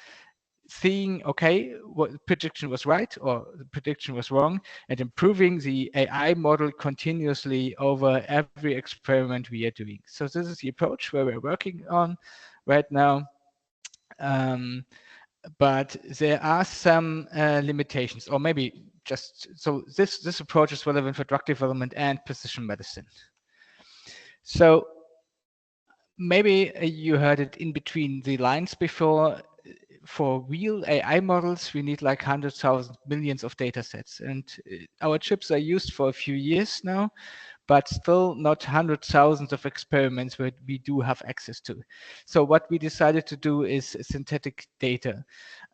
seeing, okay, what prediction was right or the prediction was wrong, and improving the AI model continuously over every experiment we are doing. So this is the approach where we're working on right now. But there are some limitations, or maybe just, so this approach is relevant for drug development and precision medicine. So maybe you heard it in between the lines before. For real AI models, we need like 100,000 millions of data sets. And our chips are used for a few years now, but still not hundreds of thousands of experiments where we do have access to. So what we decided to do is synthetic data.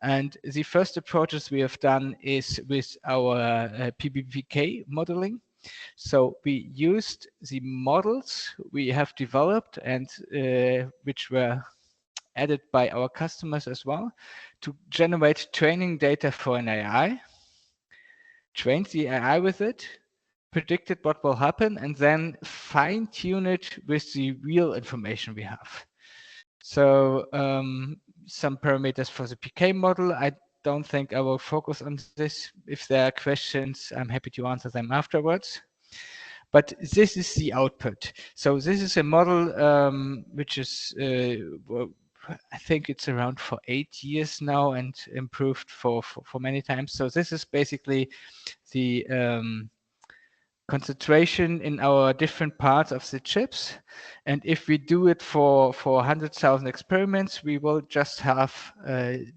And the first approaches we have done is with our PBPK modeling. So we used the models we have developed and which were added by our customers as well to generate training data for an AI, trained the AI with it, predicted what will happen, and then fine-tune it with the real information we have. So some parameters for the PK model. I don't think I will focus on this. If there are questions, I'm happy to answer them afterwards. But this is the output. So this is a model which is, I think it's around for 8 years now and improved for many times. So this is basically the concentration in our different parts of the chips. And if we do it for 100,000 experiments, we will just have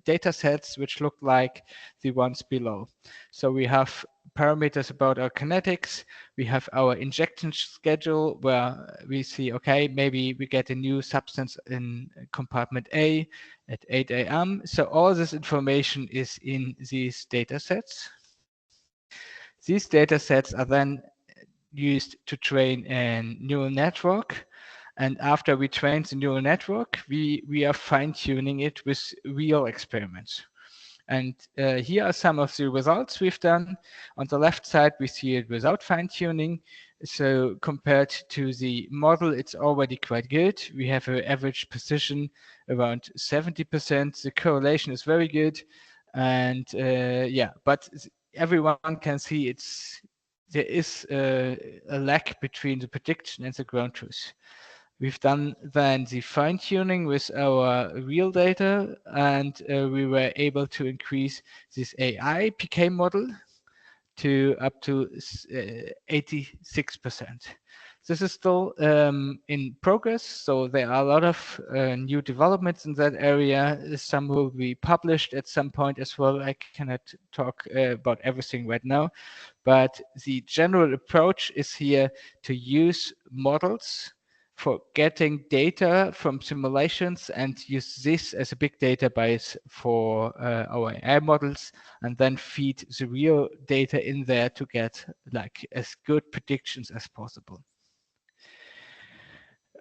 data sets which look like the ones below. So we have parameters about our kinetics. We have our injection schedule where we see, okay, maybe we get a new substance in compartment A at 8 a.m. So all this information is in these data sets. These data sets are then used to train a neural network. And after we train the neural network, we are fine-tuning it with real experiments. And here are some of the results we've done. On the left side, we see it without fine-tuning. So compared to the model, it's already quite good. We have an average precision around 70%. The correlation is very good. And yeah, but everyone can see there is a lag between the prediction and the ground truth. We've done then the fine-tuning with our real data, and we were able to increase this AI PK model to up to 86%. This is still in progress, so there are a lot of new developments in that area. Some will be published at some point as well. I cannot talk about everything right now, but the general approach is here to use models for getting data from simulations and use this as a big database for our AI models, and then feed the real data in there to get like as good predictions as possible.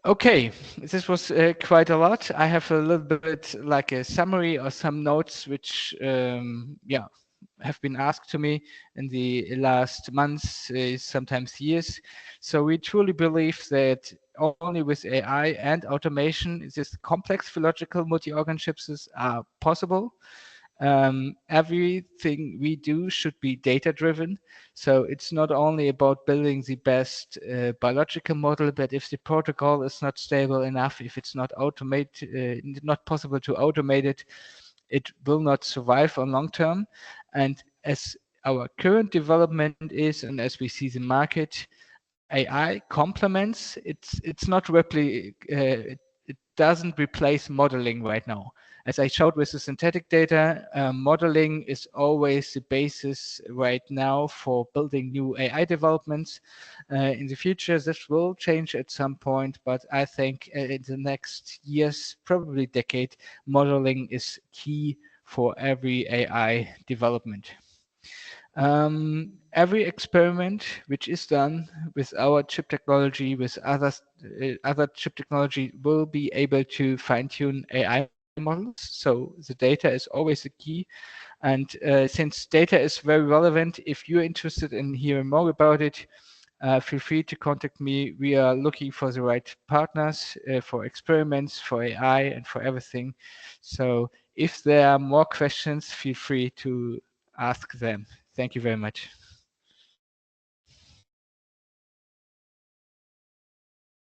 Okay, this was quite a lot. I have a little bit like a summary or some notes which yeah, have been asked to me in the last months, sometimes years. So we truly believe that only with AI and automation, these complex physiological multi-organ chips are possible. Everything we do should be data-driven. So it's not only about building the best biological model, but if the protocol is not stable enough, if it's not not possible to automate it, it will not survive on long term. And as our current development is, and as we see the market, AI complements. It's not it doesn't replace modeling right now. As I showed with the synthetic data, modeling is always the basis right now for building new AI developments. In the future, this will change at some point, but I think in the next years, probably decade, modeling is key for every AI development. Every experiment which is done with our chip technology, with other chip technology, will be able to fine-tune AI models. So the data is always the key. And since data is very relevant, if you're interested in hearing more about it, feel free to contact me. We are looking for the right partners for experiments, for AI, and for everything. So if there are more questions, feel free to ask them. Thank you very much.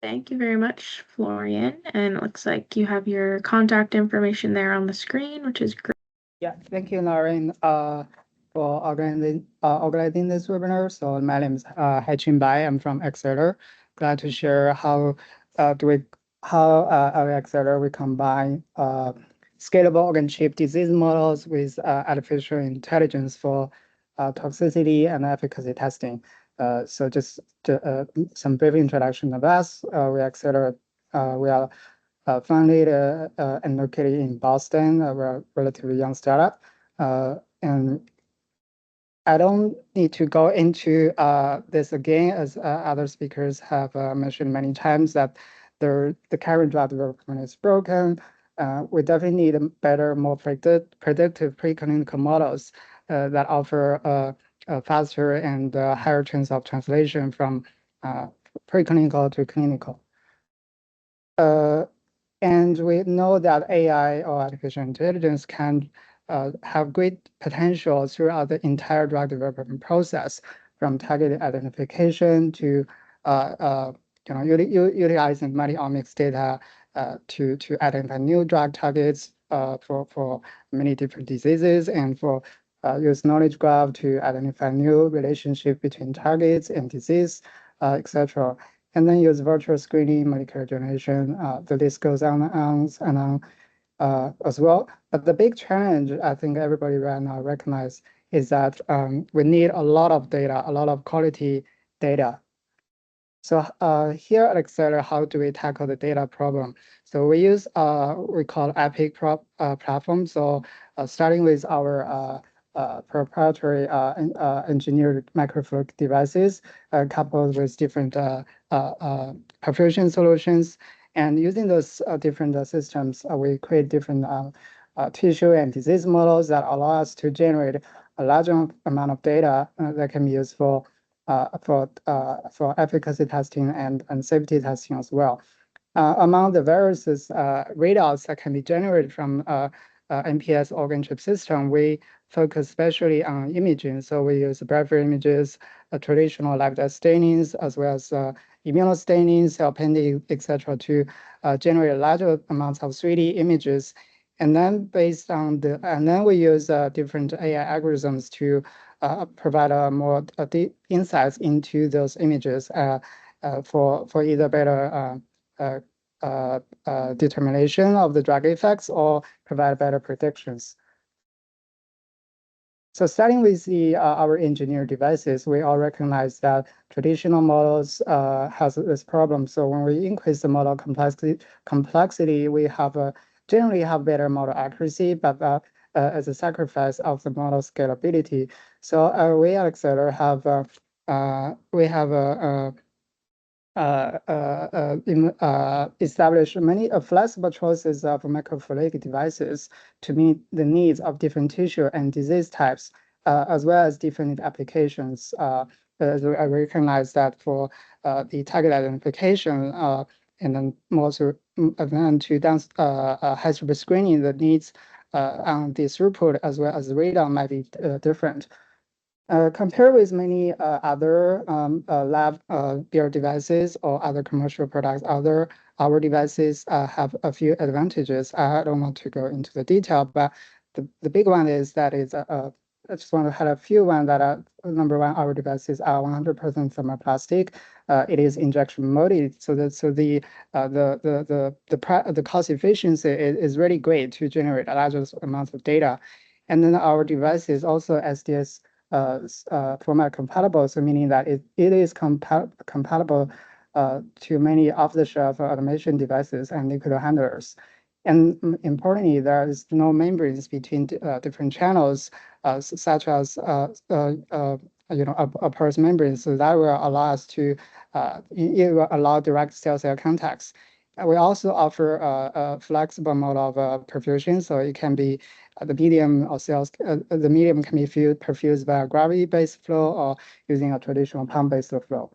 Thank you very much, Florian. And it looks like you have your contact information there on the screen, which is great. Yeah, thank you, Lauren, for organizing this webinar. So my name is Haichin Bai. I'm from Xellar. glad to share how at Xellar we combine scalable organ-chip disease models with artificial intelligence for toxicity and efficacy testing. So just some brief introduction of us. We Xellar, we are founded and located in Boston. We're a relatively young startup, and I don't need to go into this again, as other speakers have mentioned many times that the current drug development is broken. We definitely need better, more predictive preclinical models that offer a faster and higher chance of translation from preclinical to clinical. And we know that AI or artificial intelligence can have great potential throughout the entire drug development process, from target identification to utilizing multi-omics data to identify new drug targets for many different diseases, and for use knowledge graph to identify new relationship between targets and disease, etc. And then use virtual screening, molecular generation. The list goes on and on as well. But the big challenge, I think everybody right now recognize, is that we need a lot of data, a lot of quality data. So here at Xellar, how do we tackle the data problem? So we use we call EPIC platform. So starting with our proprietary engineered microfluidic devices coupled with different perfusion solutions. And using those different systems, we create different tissue and disease models that allow us to generate a large amount of data that can be used for efficacy testing and safety testing as well. Among the various readouts that can be generated from MPS organ chip system, we focus especially on imaging. So we use peripheral images, traditional live dye stainings, as well as immunostainings, cell pending, etc., to generate larger amounts of 3D images. And then we use different AI algorithms to provide more deep insights into those images for either better determination of the drug effects or provide better predictions. So starting with our engineered devices, we all recognize that traditional models has this problem. So when we increase the model complexity, we generally have better model accuracy, but as a sacrifice of the model scalability. So we at Xellar have established many flexible choices of microfluidic devices to meet the needs of different tissue and disease types, as well as different applications. I recognize that for the target identification and then more to high throughput screening, the needs on the throughput as well as the readout might be different. Compared with many other lab built devices or other commercial products, our devices have a few advantages. I don't want to go into the detail, but the big one is that I just want to highlight a few ones that are, number one, our devices are 100% thermoplastic. It is injection molded, so the cost efficiency is really great to generate larger amounts of data. And then our device is also SDS format compatible, so meaning that it is compatible to many off-the-shelf automation devices and liquid handlers. And importantly, there is no membranes between different channels, such as a porous membrane. So that will allow us to it will allow direct cell-cell contacts. We also offer a flexible mode of perfusion, so it can be the medium or cells. The medium can be perfused by a gravity-based flow or using a traditional pump-based flow.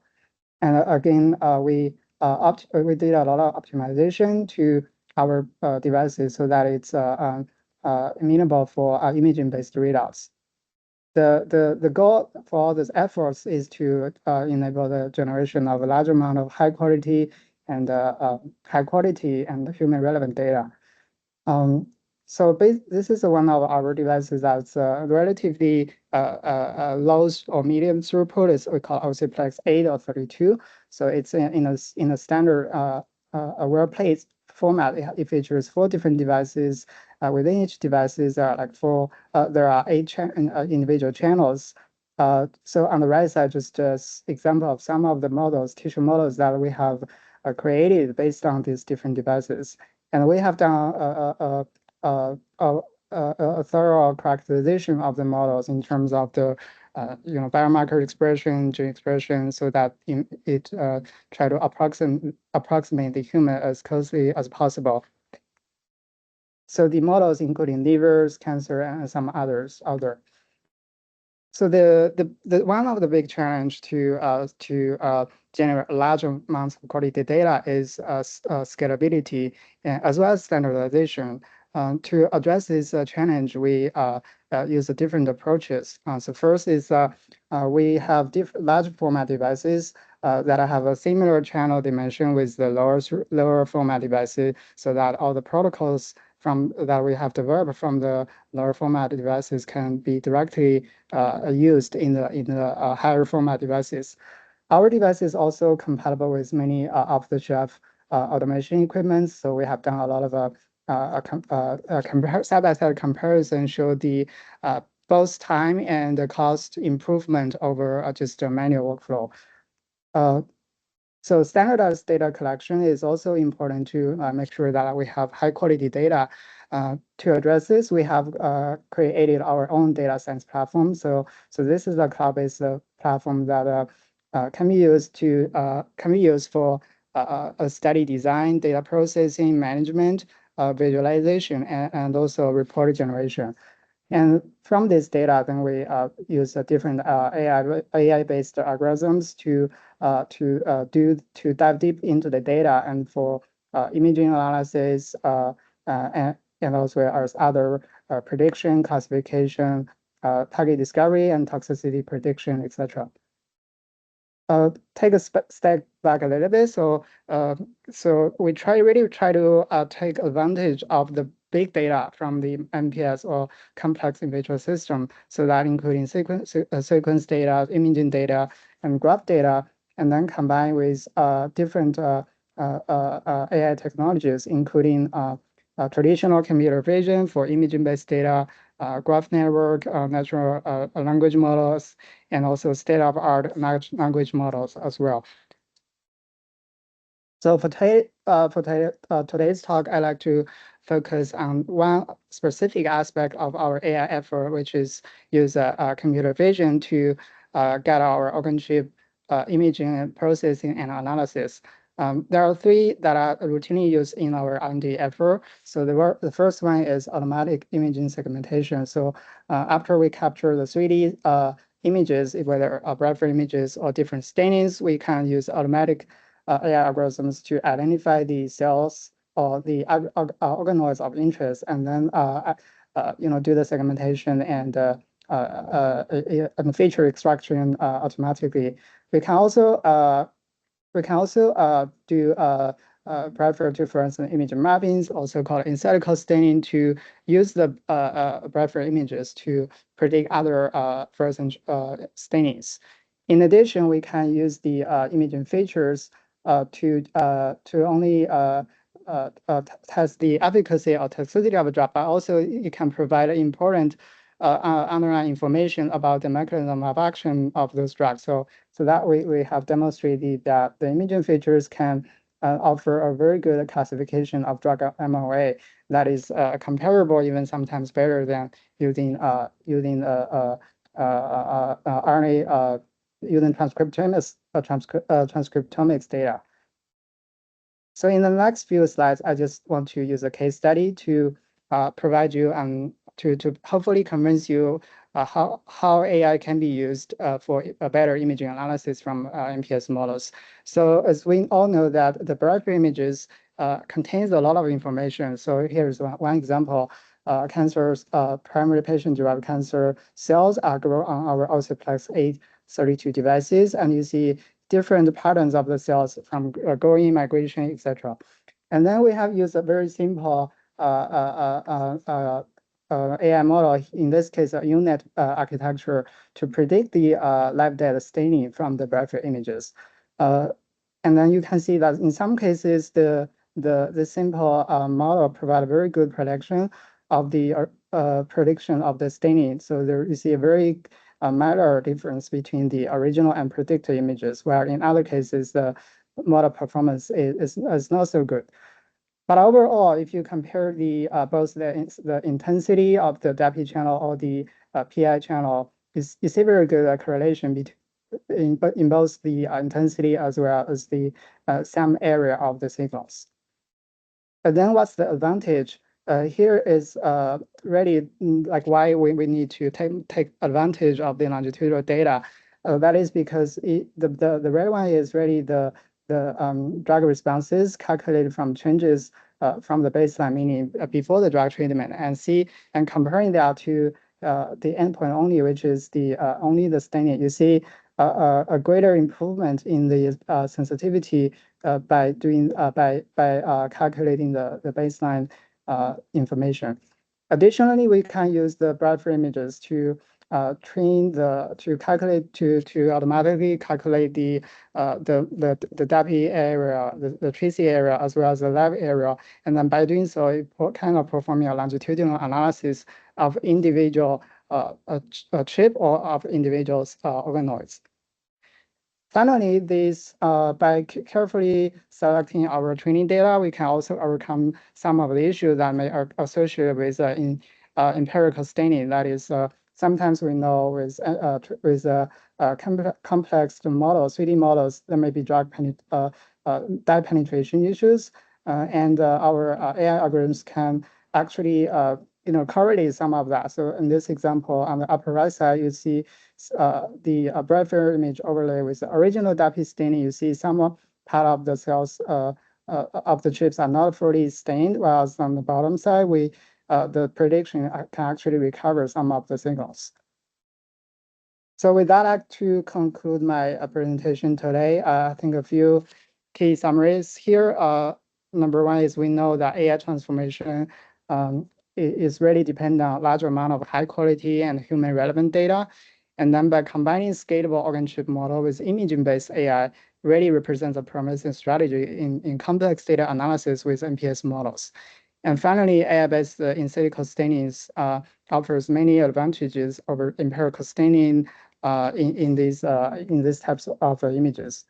And again, we did a lot of optimization to our devices so that it's amenable for imaging-based readouts. The goal for all these efforts is to enable the generation of a large amount of high quality and human relevant data. So this is one of our devices that's relatively low or medium throughput. It's we call OCPlex 8 or 32. So it's in a standard well-placed format. It features 4 different devices. Within each devices, there are like there are 8 individual channels. So on the right side, just example of some of the models, tissue models that we have created based on these different devices. And we have done a thorough characterization of the models in terms of the biomarker expression, gene expression, so that it try to approximate the human as closely as possible. So the models including livers, cancer, and some others out there. So the one of the big challenge to generate large amounts of quality data is scalability as well as standardization. To address this challenge, we use different approaches. So first is we have large format devices that have a similar channel dimension with the lower format devices, so that all the protocols that we have developed from the lower format devices can be directly used in the higher format devices. Our device is also compatible with many off-the-shelf automation equipment. So we have done a lot of side-by-side comparison, show the both time and the cost improvement over just a manual workflow. So standardized data collection is also important to make sure that we have high quality data. To address this, we have created our own data science platform. So this is a cloud-based platform that can be used for a study design, data processing, management, visualization, and also report generation. And from this data, then we use different AI-based algorithms to dive deep into the data and for imaging analysis and also as other prediction, classification, target discovery, and toxicity prediction, etc. Take a step back a little bit. So we really try to take advantage of the big data from the MPS or complex in vitro system, so that including sequence data, imaging data, and graph data, and then combine with different AI technologies, including traditional computer vision for imaging-based data, graph network, natural language models, and also state-of-art language models as well. So for today's talk, I'd like to focus on one specific aspect of our AI effort, which is use computer vision to get our organ chip imaging, processing, and analysis. There are 3 that are routinely used in our R&D effort. So the first one is automatic imaging segmentation. So after we capture the 3D images, whether peripheral images or different stainings, we can use automatic AI algorithms to identify the cells or the organoids of interest, and then do the segmentation and feature extraction automatically. We can also do peripheral difference image mappings, also called in silico staining, to use the peripheral images to predict other fluorescent stainings. In addition, we can use the imaging features to only test the efficacy or toxicity of a drug, but also it can provide important underlying information about the mechanism of action of those drugs. So that we have demonstrated that the imaging features can offer a very good classification of drug MOA that is comparable, even sometimes better than using RNA using transcriptomics data. So in the next few slides, I just want to use a case study to provide you to hopefully convince you how AI can be used for a better imaging analysis from MPS models. So as we all know that the peripheral images contains a lot of information. So here's one example. Cancers, primary patient-derived cancer cells are grown on our OCPlex 832 devices, and you see different patterns of the cells from growing, migration, etc. And then we have used a very simple AI model, in this case, a UNet architecture, to predict the live dead staining from the peripheral images. And then you can see that in some cases, the simple model provide a very good prediction of the prediction of the staining. So there you see a very minor difference between the original and predicted images, where in other cases the model performance is not so good. But overall, if you compare the both the intensity of the DAPI channel or the PI channel, you see very good correlation between in both the intensity as well as the some area of the signals. And then what's the advantage? Here is really like why we need to take advantage of the longitudinal data. That is because the red one is really the drug responses calculated from changes from the baseline, meaning before the drug treatment, and comparing that to the endpoint only, which is the only the staining. You see a greater improvement in the sensitivity by calculating the baseline information. Additionally, we can use the peripheral images to automatically calculate the DAPI area, the tracy area, as well as the lab area, and then by doing so, it kind of performing a longitudinal analysis of individual a chip or of individual organoids. Finally, by carefully selecting our training data, we can also overcome some of the issues that may are associated with empirical staining. That is, sometimes we know with complex models, 3D models, there may be dye penetration issues, and our AI algorithms can actually correlate some of that. So in this example, on the upper right side, you see the peripheral image overlay with the original DAPI staining. You see some part of the cells of the chips are not fully stained, whereas on the bottom side, the prediction can actually recover some of the signals. So with that, I'd like to conclude my presentation today. I think a few key summaries here. Number one is we know that AI transformation is really dependent on a large amount of high quality and human relevant data. And then by combining scalable organ chip model with imaging-based AI really represents a promising strategy in complex data analysis with MPS models. And finally, AI-based in silico staining offers many advantages over empirical staining in these types of images.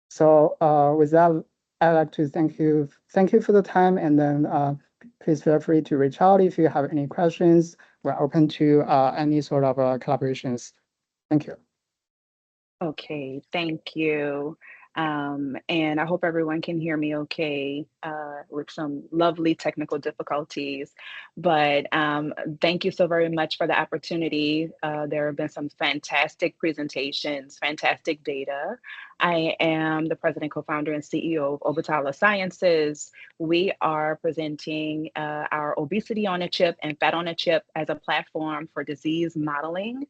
So with that, I'd like to thank you for the time, and then please feel free to reach out if you have any questions. We're open to any sort of collaborations. Thank you. Okay, thank you. And I hope everyone can hear me okay with some lovely technical difficulties. But thank you so very much for the opportunity. There have been some fantastic presentations, fantastic data. I am the president, co-founder, and CEO of Obatala Sciences. We are presenting our obesity on a chip and fat on a chip as a platform for disease modeling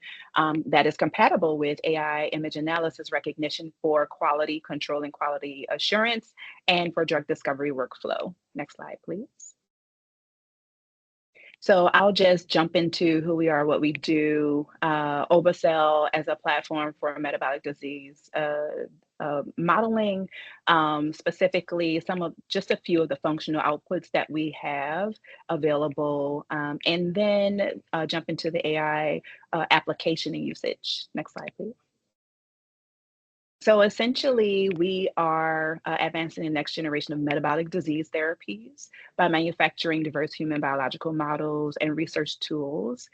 that is compatible with AI image analysis recognition for quality control and quality assurance and for drug discovery workflow. Next slide, please. So I'll just jump into who we are, what we do. Obacell as a platform for metabolic disease modeling, specifically just a few of the functional outputs that we have available, and then jump into the AI application and usage. Next slide, please. So essentially, we are advancing the next generation of metabolic disease therapies by manufacturing diverse human biological models and research tools.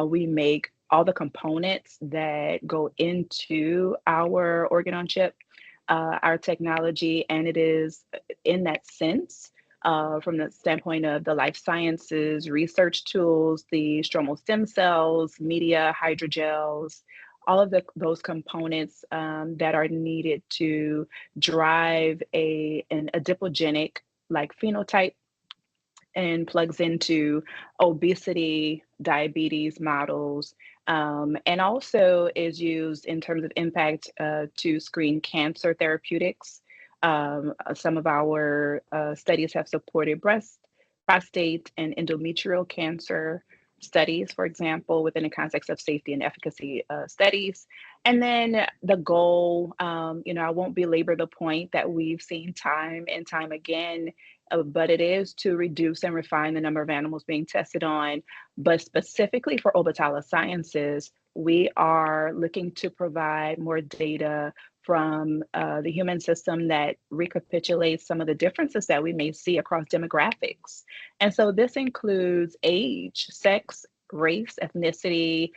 We make all the components that go into our organ on chip, our technology, and it is in that sense, from the standpoint of the life sciences, research tools, the stromal stem cells, media, hydrogels, all of those components that are needed to drive an adipogenic like phenotype and plugs into obesity, diabetes models, and also is used in terms of impact to screen cancer therapeutics. Some of our studies have supported breast prostate and endometrial cancer studies, for example, within the context of safety and efficacy studies. And then the goal, I won't belabor the point that we've seen time and time again, but it is to reduce and refine the number of animals being tested on. But specifically for Obatala Sciences, we are looking to provide more data from the human system that recapitulates some of the differences that we may see across demographics. And so this includes age, sex, race, ethnicity,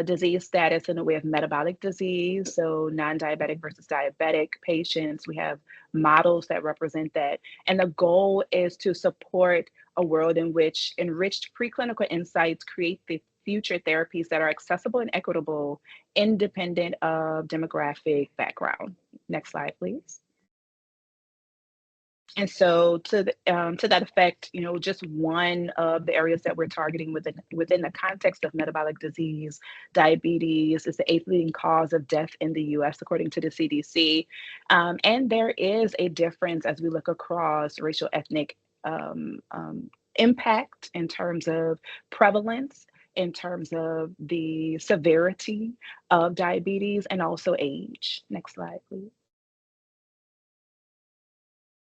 disease status in the way of metabolic disease, so non-diabetic versus diabetic patients. We have models that represent that. And the goal is to support a world in which enriched preclinical insights create the future therapies that are accessible and equitable, independent of demographic background. Next slide, please. And so to that effect, just one of the areas that we're targeting within the context of metabolic disease, diabetes is the 8th leading cause of death in the US, according to the CDC. And there is a difference as we look across racial ethnic impact in terms of prevalence, in terms of the severity of diabetes, and also age. Next slide, please.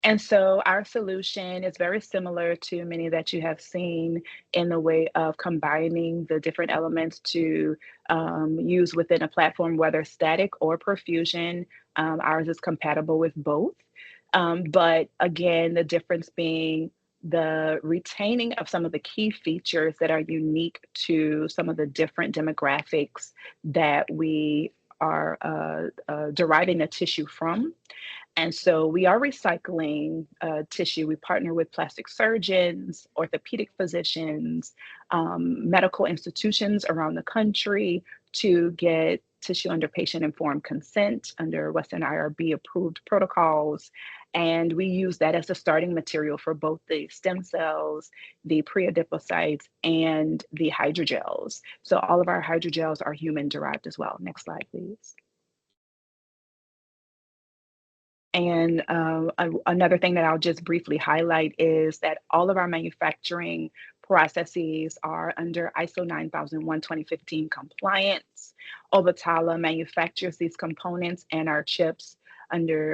And so our solution is very similar to many that you have seen in the way of combining the different elements to use within a platform, whether static or perfusion. Ours is compatible with both. But again, the difference being the retaining of some of the key features that are unique to some of the different demographics that we are deriving the tissue from. And so we are recycling tissue. We partner with plastic surgeons, orthopedic physicians, medical institutions around the country to get tissue under patient-informed consent under Western IRB approved protocols. And we use that as a starting material for both the stem cells, the pre-adipocytes, and the hydrogels. So all of our hydrogels are human-derived as well. Next slide, please. And another thing that I'll just briefly highlight is that all of our manufacturing processes are under ISO 9001 2015 compliance. Obatala manufactures these components and our chips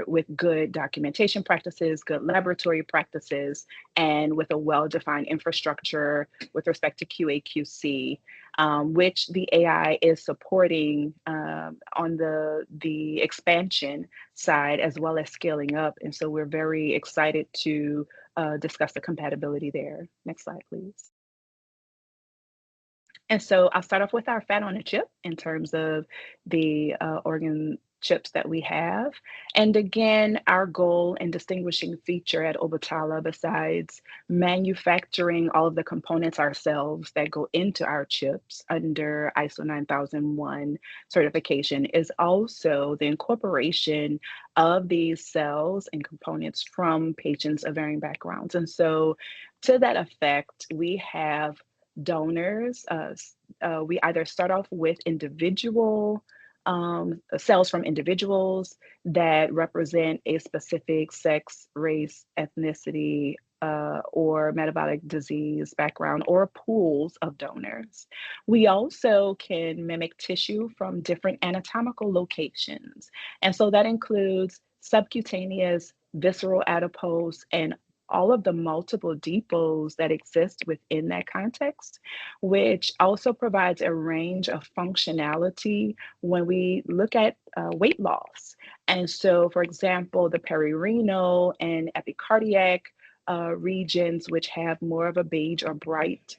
with good documentation practices, good laboratory practices, and with a well-defined infrastructure with respect to QA/QC, which the AI is supporting on the expansion side as well as scaling up. And so we're very excited to discuss the compatibility there. Next slide, please. And so I'll start off with our fat on a chip in terms of the organ chips that we have. And again, our goal and distinguishing feature at Obatala, besides manufacturing all of the components ourselves that go into our chips under ISO 9001 certification, is also the incorporation of these cells and components from patients of varying backgrounds. And so to that effect, we have donors. We either start off with individual cells from individuals that represent a specific sex, race, ethnicity, or metabolic disease background, or pools of donors. We also can mimic tissue from different anatomical locations. And so that includes subcutaneous, visceral adipose, and all of the multiple depots that exist within that context, which also provides a range of functionality when we look at weight loss. And so, for example, the perirenal and epicardiac regions, which have more of a beige or bright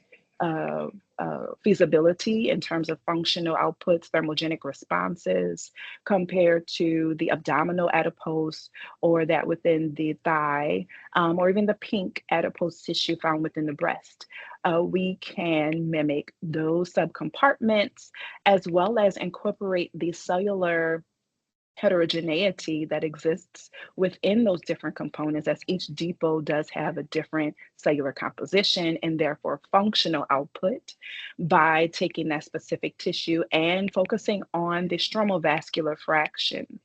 feasibility in terms of functional outputs, thermogenic responses, compared to the abdominal adipose or that within the thigh, or even the pink adipose tissue found within the breast. We can mimic those subcompartments as well as incorporate the cellular heterogeneity that exists within those different components, as each depot does have a different cellular composition and therefore functional output, by taking that specific tissue and focusing on the stromal vascular fraction.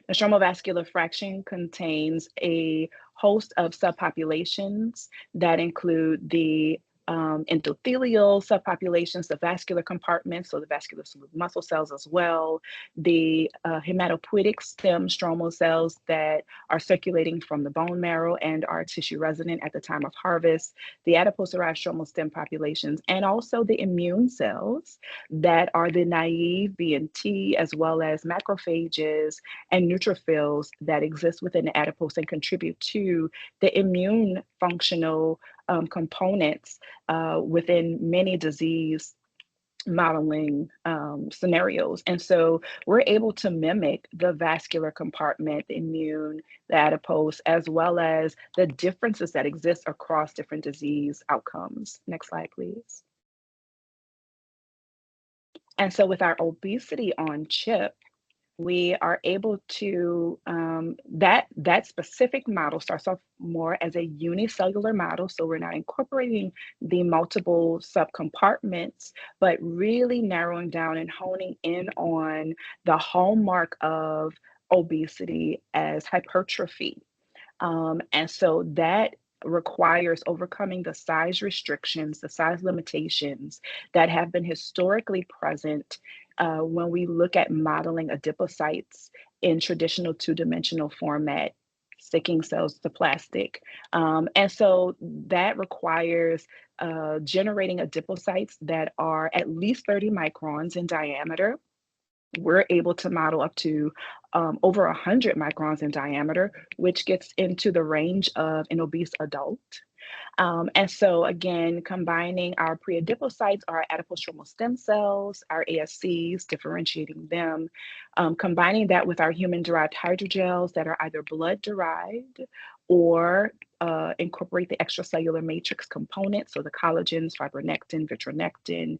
The stromal vascular fraction contains a host of subpopulations that include the endothelial subpopulations, the vascular compartments, so the vascular smooth muscle cells as well, the hematopoietic stem stromal cells that are circulating from the bone marrow and are tissue resident at the time of harvest, the adipose-derived stromal stem populations, and also the immune cells that are the naive B and T, as well as macrophages and neutrophils that exist within the adipose and contribute to the immune functional components within many disease modeling scenarios. And so we're able to mimic the vascular compartment, the immune, the adipose, as well as the differences that exist across different disease outcomes. Next slide, please. And so with our obesity on chip, we are able to, that specific model starts off more as a unicellular model. So we're not incorporating the multiple subcompartments, but really narrowing down and honing in on the hallmark of obesity as hypertrophy. And so that requires overcoming the size restrictions, the size limitations that have been historically present when we look at modeling adipocytes in traditional two-dimensional format, sticking cells to plastic. And so that requires generating adipocytes that are at least 30 microns in diameter. We're able to model up to over 100 microns in diameter, which gets into the range of an obese adult. And so again, combining our pre-adipocytes, our adipose stromal stem cells, our ASCs, differentiating them, combining that with our human-derived hydrogels that are either blood-derived or incorporate the extracellular matrix components, so the collagens, fibronectin, vitronectin,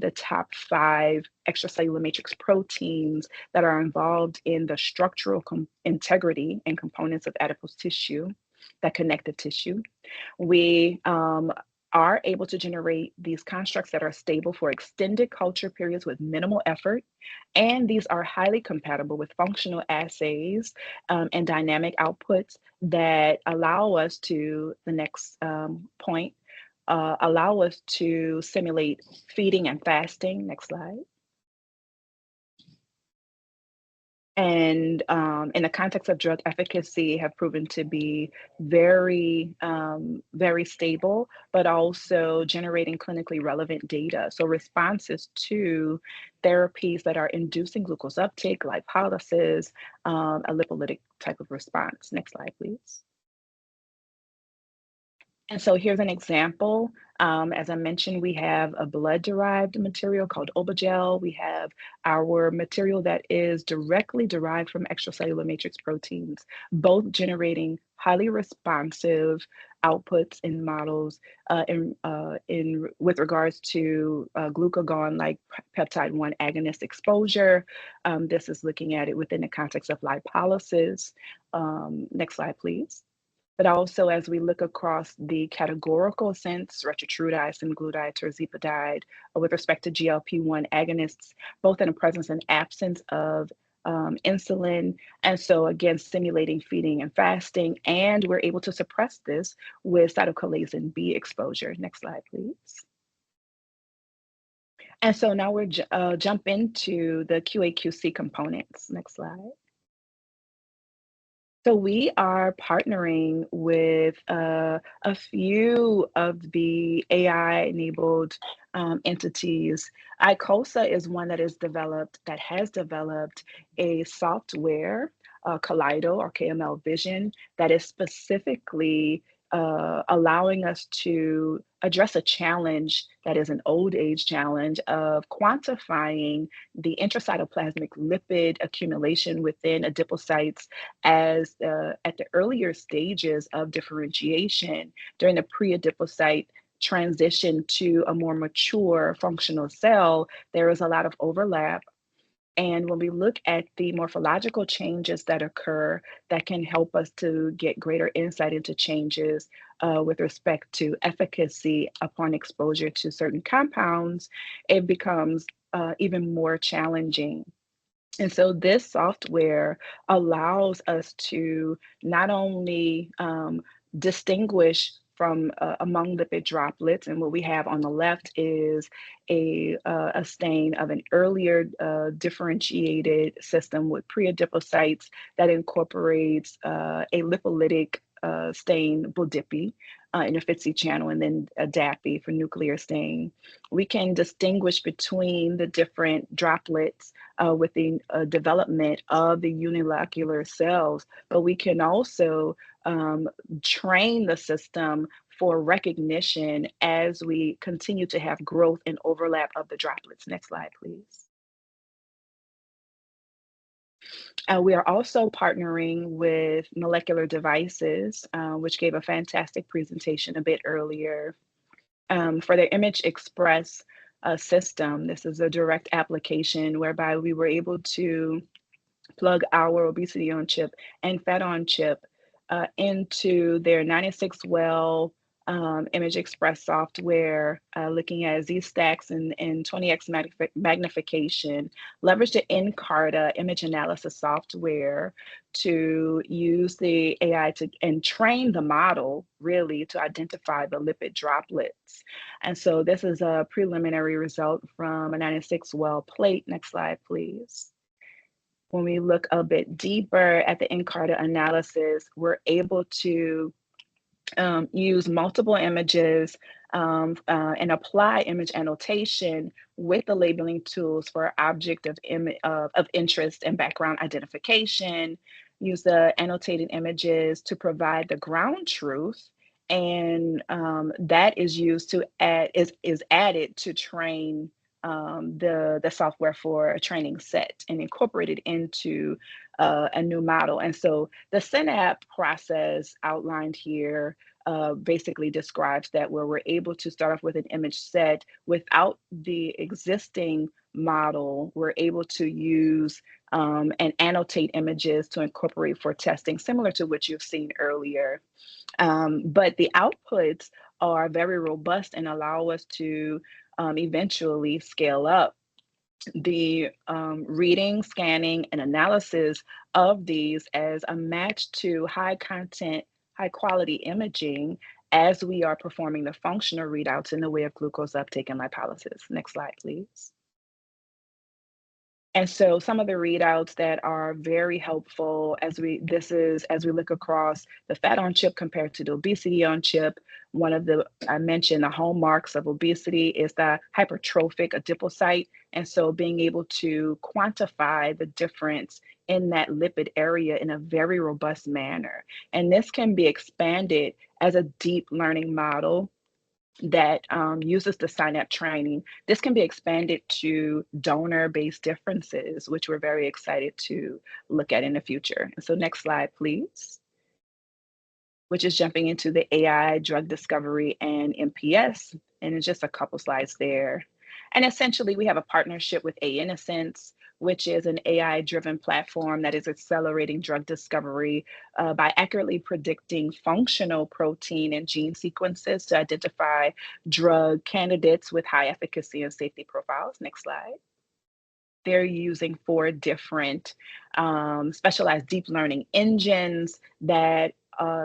the top 5 extracellular matrix proteins that are involved in the structural integrity and components of adipose tissue, that connective tissue. We are able to generate these constructs that are stable for extended culture periods with minimal effort. And these are highly compatible with functional assays and dynamic outputs that allow us to, the next point, allow us to simulate feeding and fasting. Next slide. And in the context of drug efficacy have proven to be very, very stable, but also generating clinically relevant data. So responses to therapies that are inducing glucose uptake, lipolysis, a lipolytic type of response. Next slide, please. And so here's an example. As I mentioned, we have a blood-derived material called Obagel. We have our material that is directly derived from extracellular matrix proteins, both generating highly responsive outputs in models with regards to glucagon-like peptide 1 agonist exposure. This is looking at it within the context of lipolysis. Next slide, please. But also as we look across the categorical sense, retatrutide, semaglutide, tirzepatide, with respect to GLP-1 agonists, both in the presence and absence of insulin. And so again, stimulating feeding and fasting, and we're able to suppress this with cytochalasin B exposure. Next slide, please. And so now we're jump into the QA/QC components. Next slide. So we are partnering with a few of the AI-enabled entities. ICOSA is one that has developed a software, Kaleido or KML Vision, that is specifically allowing us to address a challenge that is an old age challenge of quantifying the intracytoplasmic lipid accumulation within adipocytes as at the earlier stages of differentiation during the pre-adipocyte transition to a more mature functional cell. There is a lot of overlap. And when we look at the morphological changes that occur, that can help us to get greater insight into changes with respect to efficacy upon exposure to certain compounds, it becomes even more challenging. And so this software allows us to not only distinguish from among lipid droplets, and what we have on the left is a stain of an earlier differentiated system with pre-adipocytes that incorporates a lipolytic stain, Budipi, in a FITC channel, and then a DAPI for nuclear stain. We can distinguish between the different droplets with the development of the unilocular cells, but we can also train the system for recognition as we continue to have growth and overlap of the droplets. Next slide, please. We are also partnering with Molecular Devices, which gave a fantastic presentation a bit earlier, for their Image Express system. This is a direct application whereby we were able to plug our obesity on chip and fat on chip into their 96-well Image Express software, looking at Z-stacks and 20x magnification, leverage the Ncarta image analysis software to use the AI and train the model really to identify the lipid droplets. And so this is a preliminary result from a 96-well plate. Next slide, please. When we look a bit deeper at the Ncarta analysis, we're able to use multiple images and apply image annotation with the labeling tools for object of interest and background identification, use the annotated images to provide the ground truth, and that is used to is added to train the software for a training set and incorporated into a new model. And so the Synapse process outlined here basically describes that, where we're able to start off with an image set without the existing model, we're able to use and annotate images to incorporate for testing, similar to what you've seen earlier. But the outputs are very robust and allow us to eventually scale up the reading, scanning, and analysis of these as a match to high content, high quality imaging as we are performing the functional readouts in the way of glucose uptake and lipolysis. Next slide, please. And so some of the readouts that are very helpful as we look across the fat on chip compared to the obesity on chip. One of I mentioned the hallmarks of obesity is the hypertrophic adipocyte. And so being able to quantify the difference in that lipid area in a very robust manner. And this can be expanded as a deep learning model that uses the Synapse training. This can be expanded to donor-based differences, which we're very excited to look at in the future. And so next slide, please, which is jumping into the AI drug discovery and MPS. And it's just a couple slides there. And essentially, we have a partnership with A-Innocence, which is an AI-driven platform that is accelerating drug discovery by accurately predicting functional protein and gene sequences to identify drug candidates with high efficacy and safety profiles. Next slide. They're using 4 different specialized deep learning engines that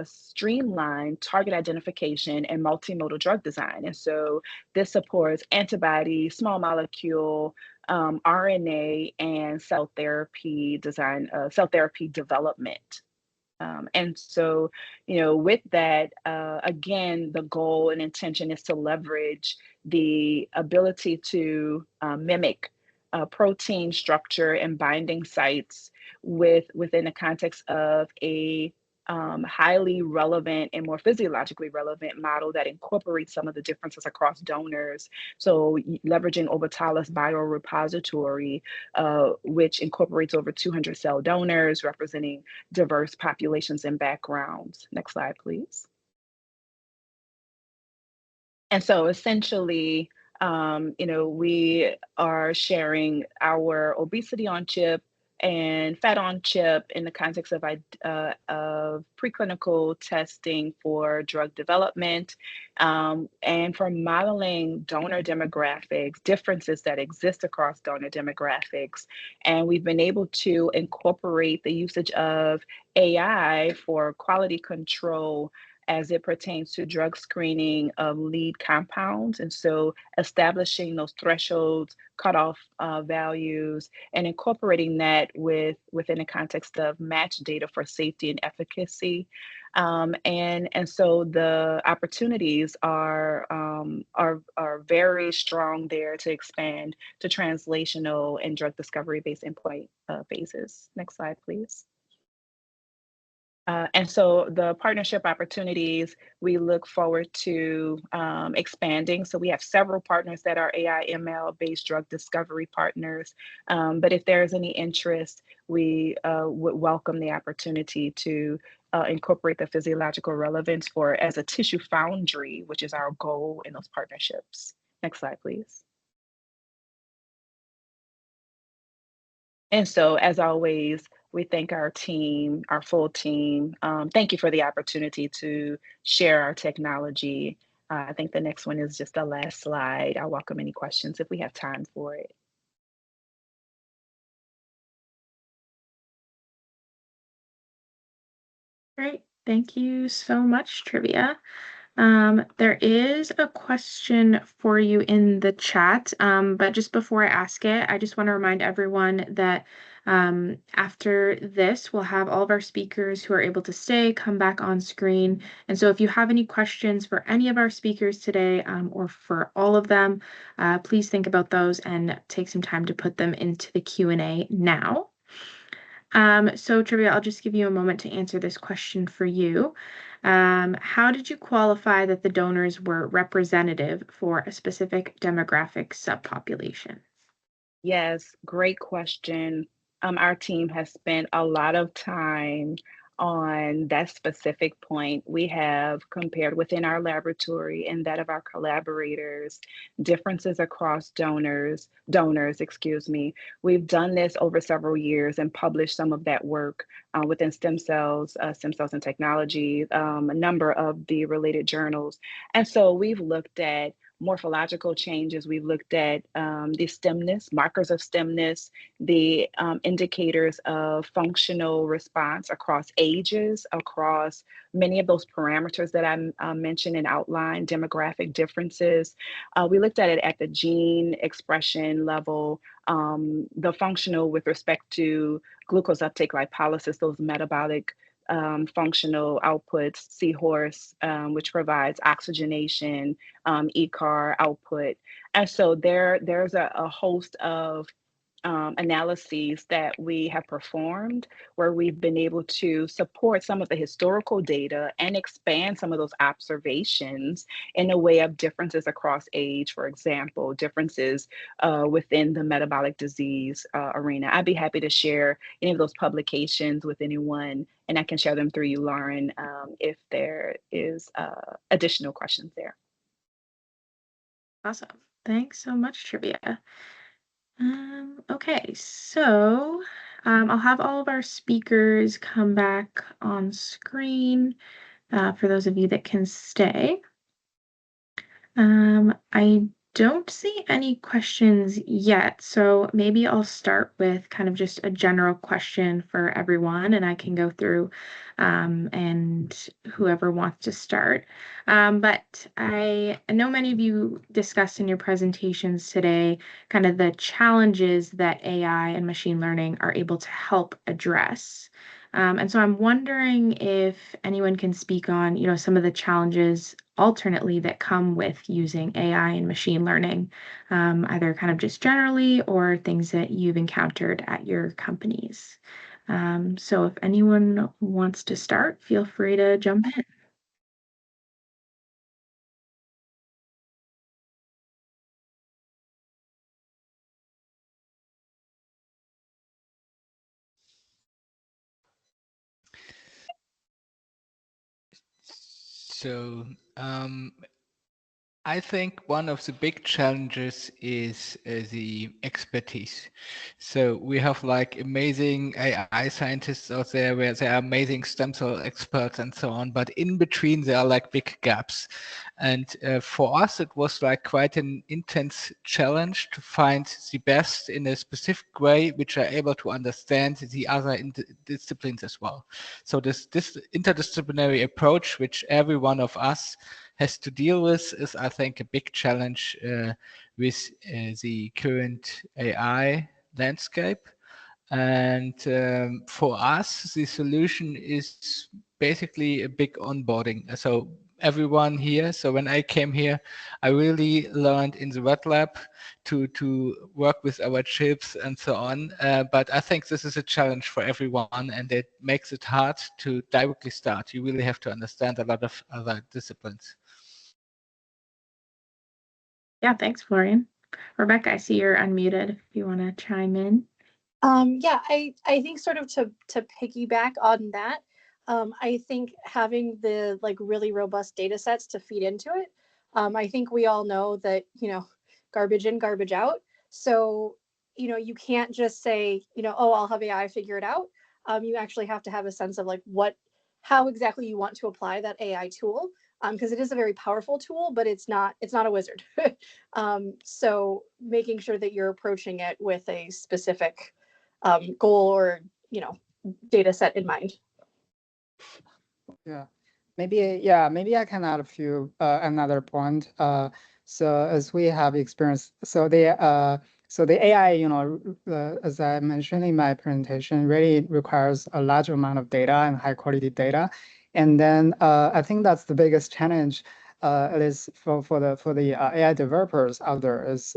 streamline target identification and multimodal drug design. And so this supports antibody, small molecule, RNA, and cell therapy design, cell therapy development. And so, with that, again, the goal and intention is to leverage the ability to mimic protein structure and binding sites within the context of a highly relevant and more physiologically relevant model that incorporates some of the differences across donors. So leveraging Obatala's biorepository, which incorporates over 200 cell donors representing diverse populations and backgrounds. Next slide, please. And so essentially, we are sharing our obesity on chip and fat on chip in the context of preclinical testing for drug development, and for modeling donor demographics, differences that exist across donor demographics. And we've been able to incorporate the usage of AI for quality control as it pertains to drug screening of lead compounds. And so establishing those thresholds, cutoff values, and incorporating that within the context of match data for safety and efficacy. And so the opportunities are very strong there to expand to translational and drug discovery based endpoint phases. Next slide, please. And so the partnership opportunities, we look forward to expanding. So we have several partners that are AI ML based drug discovery partners. But if there's any interest, we would welcome the opportunity to incorporate the physiological relevance for as a tissue foundry, which is our goal in those partnerships. Next slide, please. And so, as always, we thank our team, our full team. Thank you for the opportunity to share our technology. I think the next one is just the last slide. I'll welcome any questions if we have time for it. Great. Thank you so much, Trivia. There is a question for you in the chat, but just before I ask it, I just want to remind everyone that after this, we'll have all of our speakers who are able to stay come back on screen. And so if you have any questions for any of our speakers today or for all of them, please think about those and take some time to put them into the Q&A now. So Trivia, I'll just give you a moment to answer this question for you. How did you qualify that the donors were representative for a specific demographic subpopulation? Yes, great question. Our team has spent a lot of time on that specific point. We have compared within our laboratory and that of our collaborators, differences across donors, excuse me. We've done this over several years and published some of that work within Stem Cells and Technology, a number of the related journals. And so we've looked at morphological changes. We've looked at the stemness, markers of stemness, the indicators of functional response across ages, across many of those parameters that I mentioned and outlined, demographic differences. We looked at it at the gene expression level, the functional with respect to glucose uptake lipolysis, those metabolic functional outputs, seahorse, which provides oxygenation, ECAR output. And so there's a host of analyses that we have performed where we've been able to support some of the historical data and expand some of those observations in a way of differences across age, for example, differences within the metabolic disease arena. I'd be happy to share any of those publications with anyone, and I can share them through you, Lauren, if there is additional questions there. Awesome. Thanks so much, Trivia. Okay, so I'll have all of our speakers come back on screen for those of you that can stay. I don't see any questions yet, so maybe I'll start with kind of just a general question for everyone, and I can go through and whoever wants to start. But I know many of you discussed in your presentations today kind of the challenges that AI and machine learning are able to help address. And so I'm wondering if anyone can speak on, some of the challenges alternately that come with using AI and machine learning, either kind of just generally or things that you've encountered at your companies. So if anyone wants to start, feel free to jump in. So I think one of the big challenges is the expertise. So we have like amazing AI scientists out there where they are amazing stem cell experts and so on, but in between there are like big gaps. And for us, it was like quite an intense challenge to find the best in a specific way, which are able to understand the other disciplines as well. So this interdisciplinary approach, which every one of us has to deal with, is, I think, a big challenge with the current AI landscape. And for us, the solution is basically a big onboarding. So everyone here, so when I came here, I really learned in the wet lab to work with our chips and so on. But I think this is a challenge for everyone, and it makes it hard to directly start. You really have to understand a lot of other disciplines. Yeah, thanks, Florian. Rebecca, I see you're unmuted if you want to chime in. Yeah, I think sort of to piggyback on that, I think having the like really robust data sets to feed into it, I think we all know that, garbage in, garbage out. So, you can't just say, oh, I'll have AI figure it out. You actually have to have a sense of like how exactly you want to apply that AI tool. Because it is a very powerful tool, but it's not a wizard. So making sure that you're approaching it with a specific goal or data set in mind. Maybe I can add a few another point. So as we have experienced, so the AI, as I mentioned in my presentation, really requires a large amount of data and high quality data. And then I think that's the biggest challenge, at least for the AI developers out there, is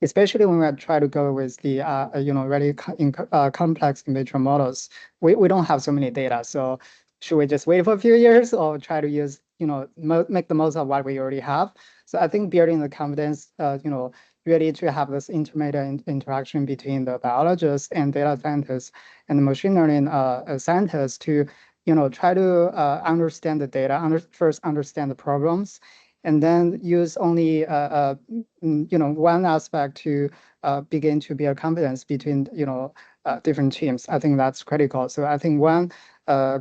especially when we try to go with the really complex in vitro models. We don't have so many data, so should we just wait for a few years or try to use, make the most of what we already have? So I think building the confidence, really to have this intermediate interaction between the biologists and data scientists and the machine learning scientists to, try to understand the data, first understand the problems, and then use only, one aspect to begin to build confidence between, different teams. I think that's critical. So I think one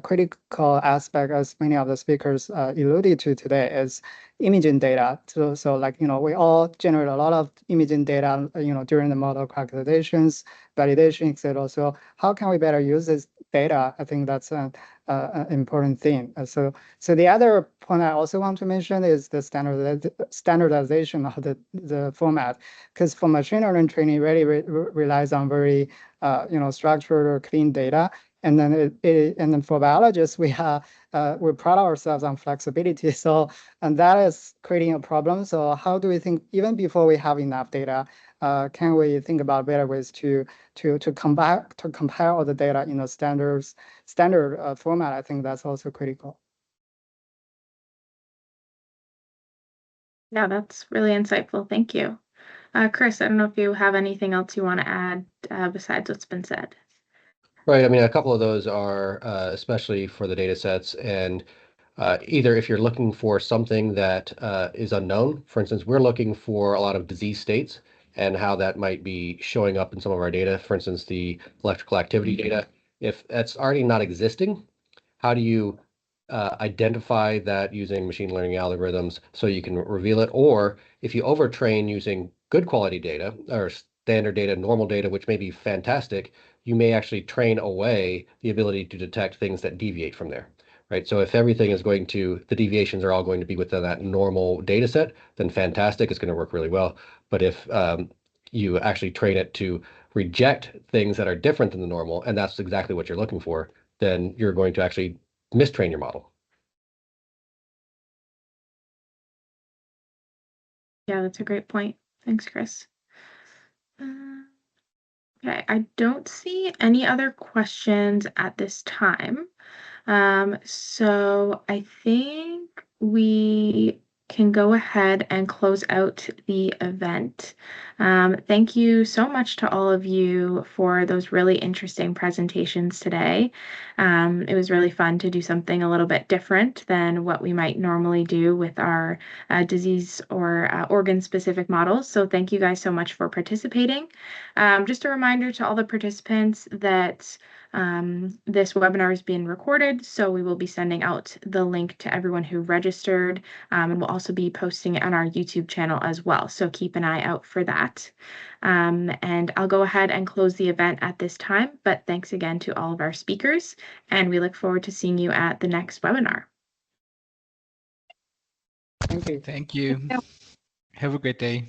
critical aspect, as many of the speakers alluded to today, is imaging data. So like, we all generate a lot of imaging data, during the model calculations, validation, etc. So how can we better use this data? I think that's an important thing. So the other point I also want to mention is the standardization of the format, because for machine learning training really relies on very structured or clean data. And then for biologists, we pride ourselves on flexibility. So, and that is creating a problem. So how do we think, even before we have enough data, can we think about better ways to compile all the data in a standard format? I think that's also critical. Yeah, that's really insightful. Thank you. Chris, I don't know if you have anything else you want to add besides what's been said. Right. I mean, a couple of those are especially for the data sets, and either if you're looking for something that is unknown, for instance, we're looking for a lot of disease states and how that might be showing up in some of our data, for instance, the electrical activity data. If that's already not existing, how do you identify that using machine learning algorithms so you can reveal it? Or if you overtrain using good quality data or standard data, normal data, which may be fantastic, you may actually train away the ability to detect things that deviate from there, right? So if everything is the deviations are all going to be within that normal data set, then fantastic, it's going to work really well. But if you actually train it to reject things that are different than the normal, and that's exactly what you're looking for, then you're going to actually mistrain your model. Yeah, that's a great point. Thanks, Chris. Okay, I don't see any other questions at this time. So I think we can go ahead and close out the event. Thank you so much to all of you for those really interesting presentations today. It was really fun to do something a little bit different than what we might normally do with our disease or organ-specific models. So thank you guys so much for participating. Just a reminder to all the participants that this webinar is being recorded, so we will be sending out the link to everyone who registered, and we'll also be posting it on our YouTube channel as well, so keep an eye out for that. And I'll go ahead and close the event at this time, but thanks again to all of our speakers, and we look forward to seeing you at the next webinar. Thank you. Thank you. Have a great day.